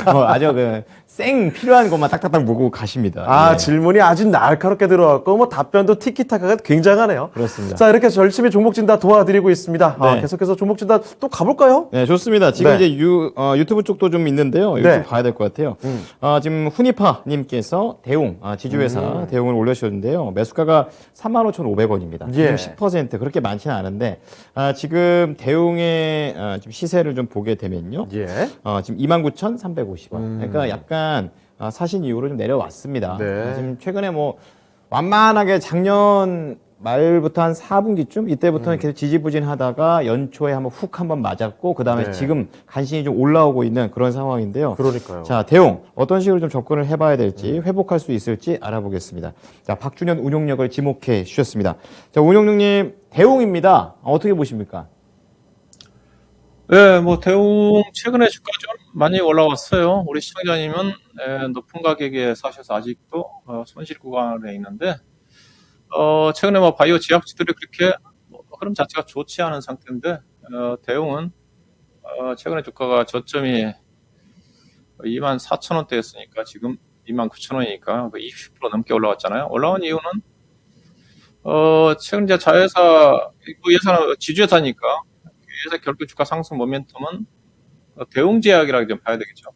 거. 아주 생 필요한 것만 딱딱딱 보고 가십니다. 아, 예. 질문이 아주 날카롭게 들어왔고, 뭐 답변도 티키타카가 굉장하네요. 그렇습니다. 자, 이렇게 열심히 종목 진단 도와드리고 있습니다. 네. 계속해서 종목 진단 또 가볼까요? 네, 좋습니다. 지금 네. 이제 유튜브 쪽도 좀 있는데요. 이거 네. 좀 봐야 될 것 같아요. 지금 후니파님께서 대웅, 지주회사 대웅을 올려주셨는데요. 매수가가 35,500원입니다. 예. 지금 10% 그렇게 많지는 않은데, 지금 대웅의 지금 시세를 좀 보게 되면요. 예. 지금 29,350원. 그러니까 약간 사신 이후로 좀 내려왔습니다. 네. 지금 최근에 뭐 완만하게 작년 말부터 한 4분기쯤 이때부터는 계속 지지부진하다가 연초에 한번 훅 한번 맞았고 그다음에 네. 지금 간신히 좀 올라오고 있는 그런 상황인데요. 그러니까요. 자, 대웅 어떤 식으로 좀 접근을 해봐야 될지 회복할 수 있을지 알아보겠습니다. 자, 박준현 운용력을 지목해 주셨습니다. 자, 운용력님 대웅입니다. 어떻게 보십니까? 네, 뭐 대웅 최근에 주가 좀 많이 올라왔어요. 우리 시청자님은 높은 가격에 사셔서 아직도 손실 구간에 있는데 최근에 뭐 바이오 제약주들이 그렇게 흐름 자체가 좋지 않은 상태인데 대웅은 최근에 주가가 저점이 24,000원대였으니까 지금 29,000원이니까 20% 넘게 올라왔잖아요. 올라온 이유는 최근 이제 자회사 예사는 지주회사니까 회사 결국 주가 상승 모멘텀은 대웅제약이라고 좀 봐야 되겠죠.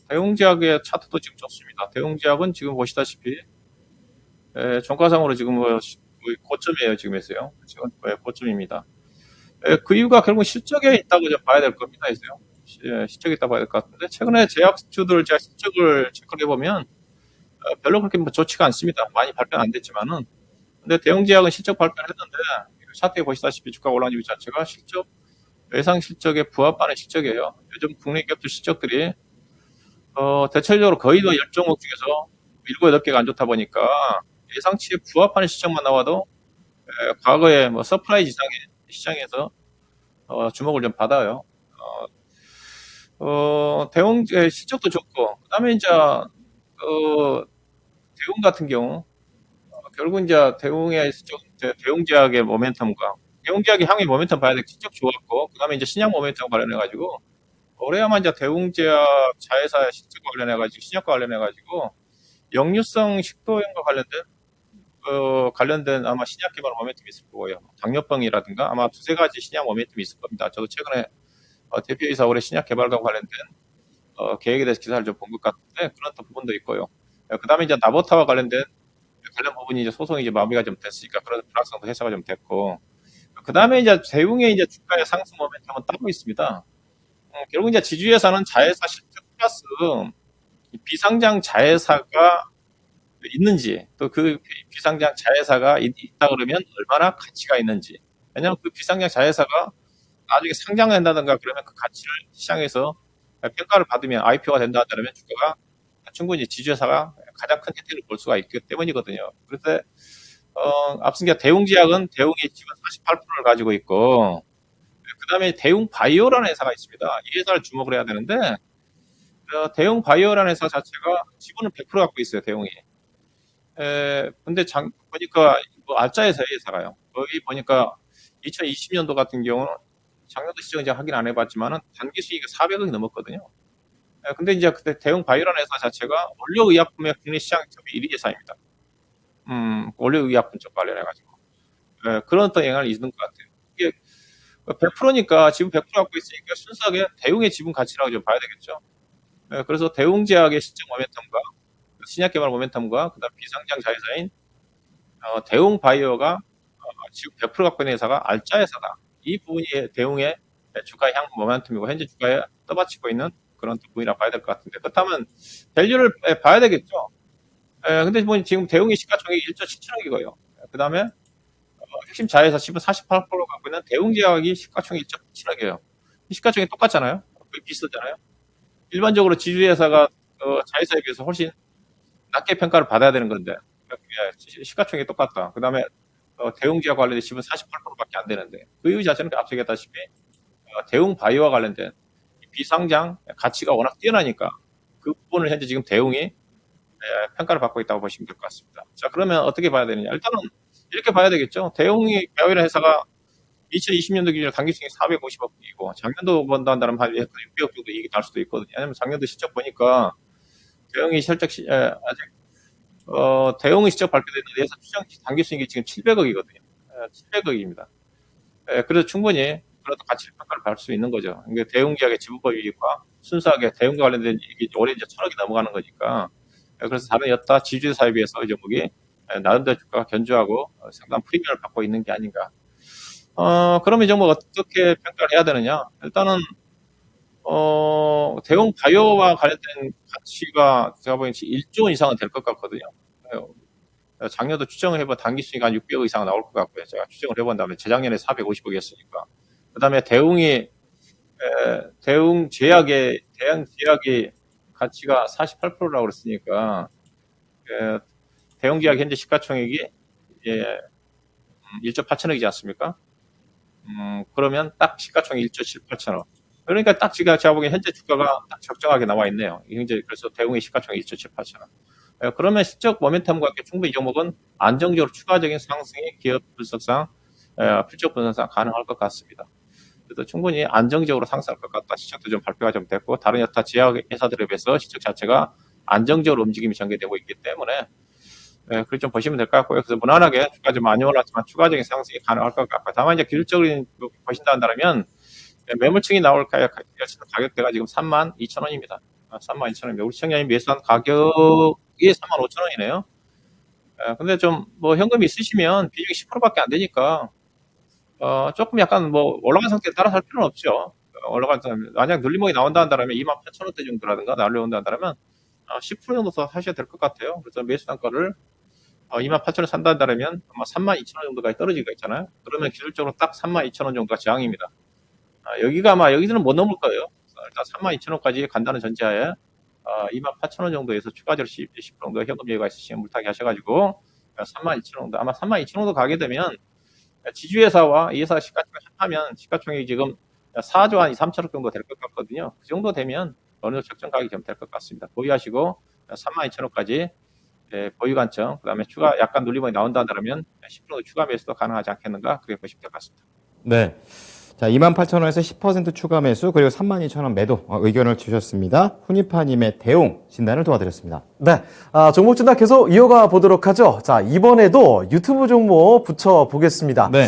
대웅제약의 차트도 지금 좋습니다. 대웅제약은 지금 보시다시피 종가상으로 지금 거의 고점이에요. 지금 했어요. 지금 거의 고점입니다. 그 이유가 결국 실적에 있다고 좀 봐야 될 겁니다. 했어요. 실적에 있다고 봐야 될 것 같은데 최근에 제약주들 제가 실적을 체크해 보면 별로 그렇게 뭐 좋지가 않습니다. 많이 발표는 안 됐지만은 근데 대웅제약은 실적 발표를 했는데 차트에 보시다시피 주가 올라온 이유 자체가 실적 예상 실적에 부합하는 실적이에요. 요즘 국내 기업들 실적들이 대체적으로 거의 다 10종목 중에서 7, 8개가 안 좋다 보니까 예상치에 부합하는 실적만 나와도 과거에 뭐 서프라이즈 이상의 시장에서 주목을 좀 받아요. 대웅 실적도 좋고, 그다음에 이제 대웅 같은 경우 결국 이제 대웅의 대웅제약의 모멘텀과 대웅제약의 향후 모멘텀 봐야 돼. 실적 좋았고, 그다음에 이제 신약 모멘텀 관련해 가지고 올해야만 이제 대웅제약 자회사 실적 관련해 가지고 신약과 관련해 가지고 역류성 식도염과 관련된 아마 신약 개발 모멘텀이 있을 거고요. 당뇨병이라든가 아마 두세 가지 신약 모멘텀이 있을 겁니다. 저도 최근에 대표이사 올해 신약 개발과 관련된 계획에 대해서 기사를 좀 본 것 같은데 그런 또 부분도 있고요. 그다음에 이제 나보타와 관련 부분이 이제 소송이 이제 마무리가 좀 됐으니까 그런 불확성도 해소가 좀 됐고, 그다음에 이제 대웅의 이제 주가의 상승 모멘텀은 따로 있습니다. 결국 이제 지주회사는 자회사 실적 플러스 이 비상장 자회사가 있는지, 또 그 비상장 자회사가 있다 그러면 얼마나 가치가 있는지. 왜냐하면 그 비상장 자회사가 나중에 상장된다든가 그러면 그 가치를 시장에서 평가를 받으면 IPO가 된다 그러면 주가가 충분히 지주회사가 가장 큰 혜택을 볼 수가 있기 때문이거든요. 그런데 앞선 게 대웅제약은 대웅이 지분 48%를 가지고 있고, 그다음에 대웅바이오라는 회사가 있습니다. 이 회사를 주목을 해야 되는데 대웅바이오라는 회사 자체가 지분을 100% 갖고 있어요. 대웅이. 근데 보니까 뭐 알짜회사의 회사가요. 거기 보니까 2020년도 같은 경우는 작년도 시정 이제 확인 안 해봤지만은 단기 수익이 400억이 넘었거든요. 근데 이제 그때 대웅바이오라는 회사 자체가 원료의약품의 국내 시장 점유율 1위 회사입니다. 원료의약품 쪽 관련해가지고. 그런 어떤 영향을 있는 것 같아요. 이게 100%니까 지분 100% 갖고 있으니까 순수하게 대웅의 지분 가치라고 좀 봐야 되겠죠. 그래서 대웅제약의 실적 모멘텀과 신약개발 모멘텀과 그다음 비상장 자회사인 대웅바이오가 지금 100% 갖고 있는 회사가 알짜회사다. 이 부분이 대웅의 주가 향 모멘텀이고 현재 주가에 떠받치고 있는 그런 부분이라 봐야 될 것 같은데, 그렇다면 밸류를 봐야 되겠죠. 근데 뭐 지금 대웅의 시가총액이 1.7천억이고요. 그다음에 핵심 자회사 지분 48% 갖고 있는 대웅제약이 시가총액 1.7천억이에요. 시가총액이 똑같잖아요. 거의 비슷하잖아요. 일반적으로 지주회사가 자회사에 비해서 훨씬 낮게 평가를 받아야 되는 건데 시가총액이 똑같다. 그다음에 대웅제약 관련된 지분 48%밖에 안 되는데 그 이유 자체는 앞서 얘기했다시피 대웅바이오와 관련된 비상장 가치가 워낙 뛰어나니까 그 부분을 현재 지금 대웅이 평가를 받고 있다고 보시면 될 것 같습니다. 자, 그러면 어떻게 봐야 되느냐? 일단은 이렇게 봐야 되겠죠. 대웅이 바이오라는 회사가 2020년도 기준으로 단기 수익이 450억이고 작년도 본다 한다면 한 600억 정도 이익이 날 수도 있거든요. 왜냐면 작년도 실적 보니까 대웅이 실적 아직 대웅의 실적 발표됐는데 회사 추정 단기 수익이 지금 700억이거든요. 700억입니다. 그래서 충분히 그래도 가치 평가를 받을 수 있는 거죠. 그러니까 대웅제약의 지분법 이익과 순수하게 대웅과 관련된 이익이 올해 이제 1,000억이 넘어가는 거니까, 그래서 다른 여타 지주사에 비해서 이 종목이 나름대로 주가가 견조하고 상당한 프리미엄을 받고 있는 게 아닌가. 그러면 이 종목 어떻게 평가를 해야 되느냐? 일단은 대웅바이오와 관련된 가치가 제가 보기엔 1조 원 이상은 될 것 같거든요. 작년도 추정을 해본 단기 수익 한 600억 이상 나올 것 같고요. 제가 추정을 해본 다음에 재작년에 450억이었으니까. 그 다음에 대웅제약의 가치가 48%라고 그랬으니까, 대웅제약 현재 시가총액이 1.8천억이지 않습니까? 그러면 딱 시가총액 1.78천억. 그러니까 딱 제가 보기엔 현재 주가가 딱 적정하게 나와 있네요. 현재 그래서 대웅의 시가총액 1.78천억. 그러면 실적 모멘텀과 함께 충분히 이 종목은 안정적으로 추가적인 상승이 기업 분석상, 실적 분석상 가능할 것 같습니다. 그래서 충분히 안정적으로 상승할 것 같다. 실적도 좀 발표가 좀 됐고 다른 여타 제약 회사들에 비해서 실적 자체가 안정적으로 움직임이 전개되고 있기 때문에 그렇게 좀 보시면 될 것 같고요. 그래서 무난하게 주가 좀 많이 올랐지만 추가적인 상승이 가능할 것 같고, 다만 이제 기술적인 보신다 한다면 매물층이 나올 가격대가 지금 32,000원입니다. 32,000원입니다. 우리 시청자님 매수한 가격이 35,000원이네요. 근데 좀 뭐 현금이 있으시면 비중이 10%밖에 안 되니까 조금 약간 뭐 올라간 상태에 따라 살 필요는 없죠. 만약 눌림목이 나온다 한다면 28,000원대 정도라든가 날려온다 한다면 10% 정도 더 사셔야 될 것 같아요. 그래서 매수 단가를 28,000원 산다 한다면 아마 32,000원 정도까지 떨어지기가 있잖아요. 그러면 기술적으로 딱 32,000원 정도가 저항입니다. 여기가 아마 여기서는 못 넘을 거예요. 일단 32,000원까지 간다는 전제하에 28,000원 정도에서 추가적으로 10% 정도 현금 여유가 있으시면 물타기 하셔가지고 32,000원 정도, 아마 32,000원 정도 가게 되면 지주회사와 이 회사 시가총액 합하면 시가총액이 지금 4조 한 2, 3천억 정도 될 것 같거든요. 그 정도 되면 어느 정도 적정 가격이 좀 될 것 같습니다. 보유하시고 32,000원까지 보유 관점, 그다음에 추가 약간 눌림목이 나온다면 10% 추가 매수도 가능하지 않겠는가 그렇게 보시면 될 것 같습니다. 네. 자, 28,000원에서 10% 추가 매수, 그리고 32,000원 매도 의견을 주셨습니다. 훈이파님의 대응 진단을 도와드렸습니다. 네. 종목 진단 계속 이어가 보도록 하죠. 자, 이번에도 유튜브 종목 붙여보겠습니다. 네.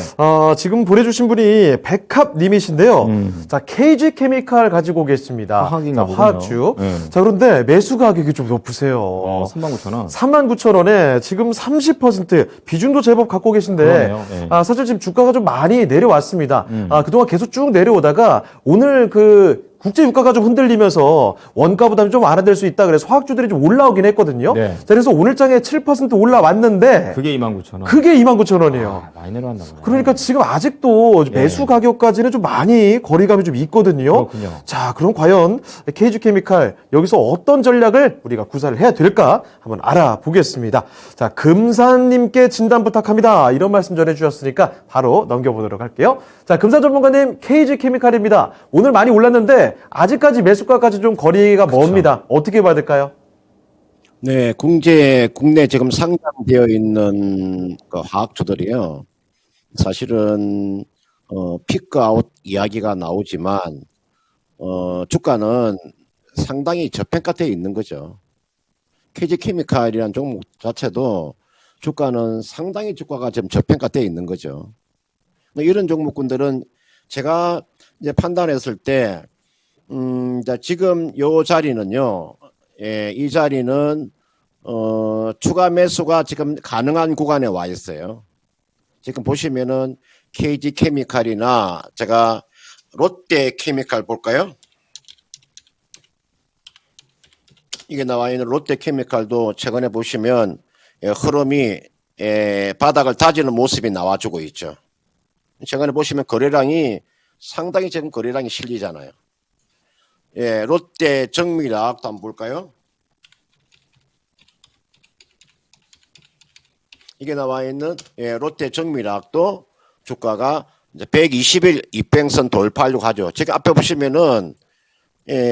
지금 보내주신 분이 백합님이신데요. 자, KG 케미칼 가지고 계십니다. 화학인가 자, 보군요. 화학주. 네. 자, 그런데 매수 가격이 좀 높으세요. 39,000원. 39,000원에 지금 30% 비중도 제법 갖고 계신데, 그러네요. 네. 사실 지금 주가가 좀 많이 내려왔습니다. 그동안 계속 쭉 내려오다가 오늘 그 국제 유가가 좀 흔들리면서 원가 부담이 좀 완화될 수 있다 그래서 화학주들이 좀 올라오긴 했거든요. 네. 자, 그래서 오늘 장에 7% 올라왔는데 그게 29,000원. 그게 29,000원이에요. 아, 많이 내려왔나 보네. 그러니까 지금 아직도 매수 가격까지는 좀 많이 거리감이 좀 있거든요. 그렇군요. 자, 그럼 과연 KG케미칼 여기서 어떤 전략을 우리가 구사를 해야 될까 한번 알아보겠습니다. 자, 금산님께 진단 부탁합니다. 이런 말씀 전해주셨으니까 바로 넘겨보도록 할게요. 자, 금산 전문가님 KG케미칼입니다. 오늘 많이 올랐는데 아직까지 매수가까지 좀 거리가 멉니다. 어떻게 봐야 될까요? 네, 국내 지금 상장되어 있는 그 화학주들이요. 사실은, 피크아웃 이야기가 나오지만, 주가는 상당히 저평가되어 있는 거죠. KG케미칼이라는 종목 자체도 주가는 상당히 주가가 지금 저평가되어 있는 거죠. 이런 종목군들은 제가 이제 판단했을 때, 자, 지금 요 자리는요, 이 자리는, 추가 매수가 지금 가능한 구간에 와 있어요. 지금 보시면은 KG케미칼이나 제가 롯데케미칼 볼까요? 이게 나와 있는 롯데케미칼도 최근에 보시면 흐름이 바닥을 다지는 모습이 나와주고 있죠. 최근에 보시면 거래량이 상당히 지금 거래량이 실리잖아요. 예, 롯데 정밀화학도 한번 볼까요? 이게 나와 있는 롯데 정밀화학도 주가가 이제 120일 이평선 돌파하려고 하죠. 지금 앞에 보시면은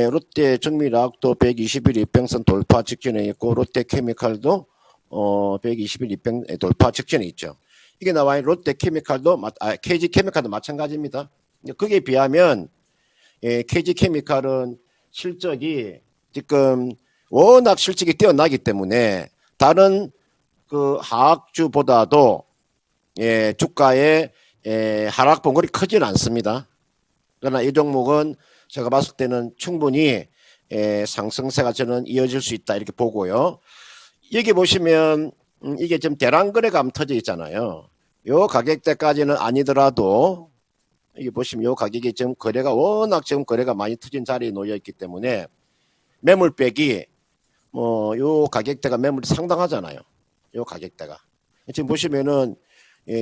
롯데 정밀화학도 120일 이평선 돌파 직전에 있고 롯데 케미칼도 120일 이평 돌파 직전에 있죠. 이게 나와 있는 롯데 케미칼도 KG 케미칼도 마찬가지입니다. 거기에 비하면 KG 케미칼은 실적이 지금 워낙 실적이 뛰어나기 때문에 다른 그 화학주보다도 주가의 하락 봉골이 크지는 않습니다. 그러나 이 종목은 제가 봤을 때는 충분히 상승세가 저는 이어질 수 있다 이렇게 보고요. 여기 보시면 이게 지금 대량거래가 터져 있잖아요. 요 가격대까지는 아니더라도 여기 보시면 요 가격이 지금 거래가 워낙 지금 거래가 많이 터진 자리에 놓여 있기 때문에 매물백이 요 가격대가 매물이 상당하잖아요. 요 가격대가 지금 보시면은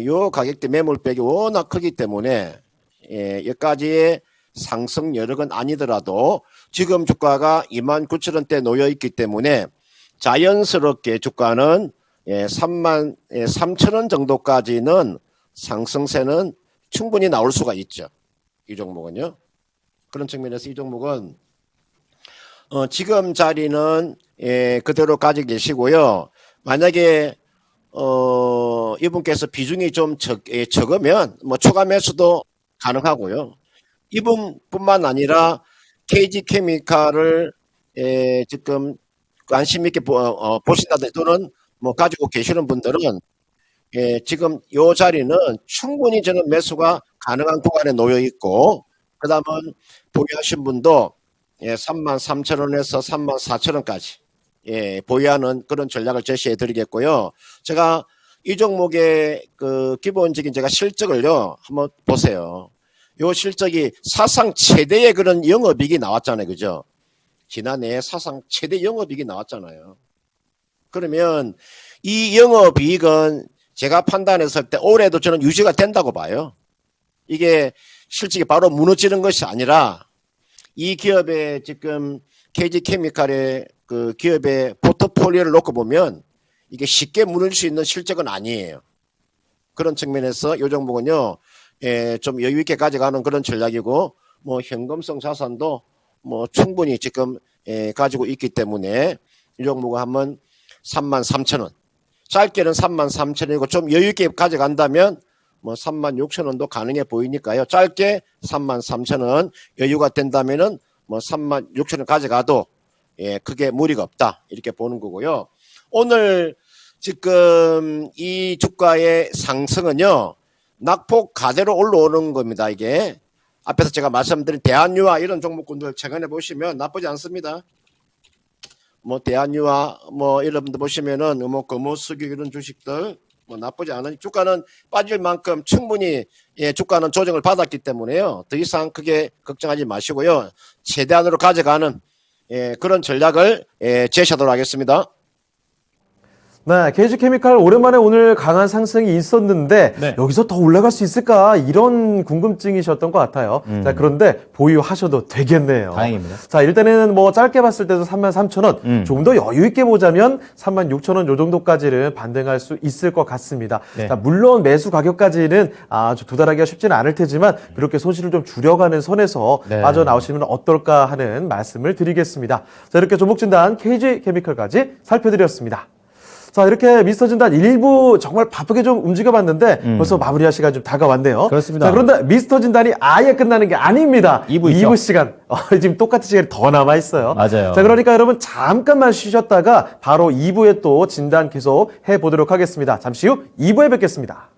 요 가격대 매물백이 워낙 크기 때문에 여기까지의 상승 여력은 아니더라도 지금 주가가 29,000원대 놓여 있기 때문에 자연스럽게 주가는 33,000원 정도까지는 상승세는 충분히 나올 수가 있죠. 이 종목은요. 그런 측면에서 이 종목은 지금 자리는 그대로 가지고 계시고요. 만약에 이분께서 비중이 좀 적으면 뭐 추가 매수도 가능하고요. 이분뿐만 아니라 KG케미칼을 지금 관심 있게 보신다든지 또는 뭐 가지고 계시는 분들은 지금 요 자리는 충분히 저는 매수가 가능한 구간에 놓여 있고 그다음은 보유하신 분도 33,000원에서 34,000원까지 보유하는 그런 전략을 제시해 드리겠고요. 제가 이 종목의 그 기본적인 제가 실적을요 한번 보세요. 요 실적이 사상 최대의 그런 영업이익이 나왔잖아요. 그죠? 지난해 사상 최대 영업이익이 나왔잖아요. 그러면 이 영업이익은 제가 판단했을 때 올해도 저는 유지가 된다고 봐요. 이게 실적이 바로 무너지는 것이 아니라 이 기업의 지금 KG케미칼의 그 기업의 포트폴리오를 놓고 보면 이게 쉽게 무너질 수 있는 실적은 아니에요. 그런 측면에서 이 종목은요, 좀 여유 있게 가져가는 그런 전략이고 뭐 현금성 자산도 뭐 충분히 지금 가지고 있기 때문에 이 종목을 한번 33,000원. 짧게는 33,000원이고 좀 여유 있게 가져간다면 뭐 36,000원도 가능해 보이니까요. 짧게 33,000원 여유가 된다면은 뭐 36,000원 가져가도 크게 무리가 없다. 이렇게 보는 거고요. 오늘 지금 이 주가의 상승은요. 낙폭 가대로 올라오는 겁니다. 이게 앞에서 제가 말씀드린 대한유화 이런 종목군들 최근에 보시면 나쁘지 않습니다. 뭐 대한유화 뭐 이런 분들 보시면은 뭐 금호석유 이런 주식들 뭐 나쁘지 않은 주가는 빠질 만큼 충분히 주가는 조정을 받았기 때문에요. 더 이상 크게 걱정하지 마시고요. 최대한으로 가져가는 그런 전략을 제시하도록 하겠습니다. 네, KG케미칼 오랜만에 오늘 강한 상승이 있었는데 네. 여기서 더 올라갈 수 있을까 이런 궁금증이셨던 것 같아요. 자, 그런데 보유하셔도 되겠네요. 다행입니다. 자, 일단은 뭐 짧게 봤을 때도 33,000원, 조금 더 여유 있게 보자면 36,000원 요 정도까지는 반등할 수 있을 것 같습니다. 네. 자, 물론 매수 가격까지는 아주 도달하기가 쉽지는 않을 테지만 그렇게 손실을 좀 줄여가는 선에서 네. 빠져나오시면 어떨까 하는 말씀을 드리겠습니다. 자, 이렇게 종목진단 KG케미칼까지 살펴드렸습니다. 자, 이렇게 미스터 진단 1부 정말 바쁘게 좀 움직여봤는데 벌써 마무리할 시간 좀 다가왔네요. 그렇습니다. 자, 그런데 미스터 진단이 아예 끝나는 게 아닙니다. 2부 있죠? 2부 시간. 지금 똑같은 시간이 더 남아있어요. 맞아요. 자, 그러니까 여러분 잠깐만 쉬셨다가 바로 2부에 또 진단 계속 해보도록 하겠습니다. 잠시 후 2부에 뵙겠습니다.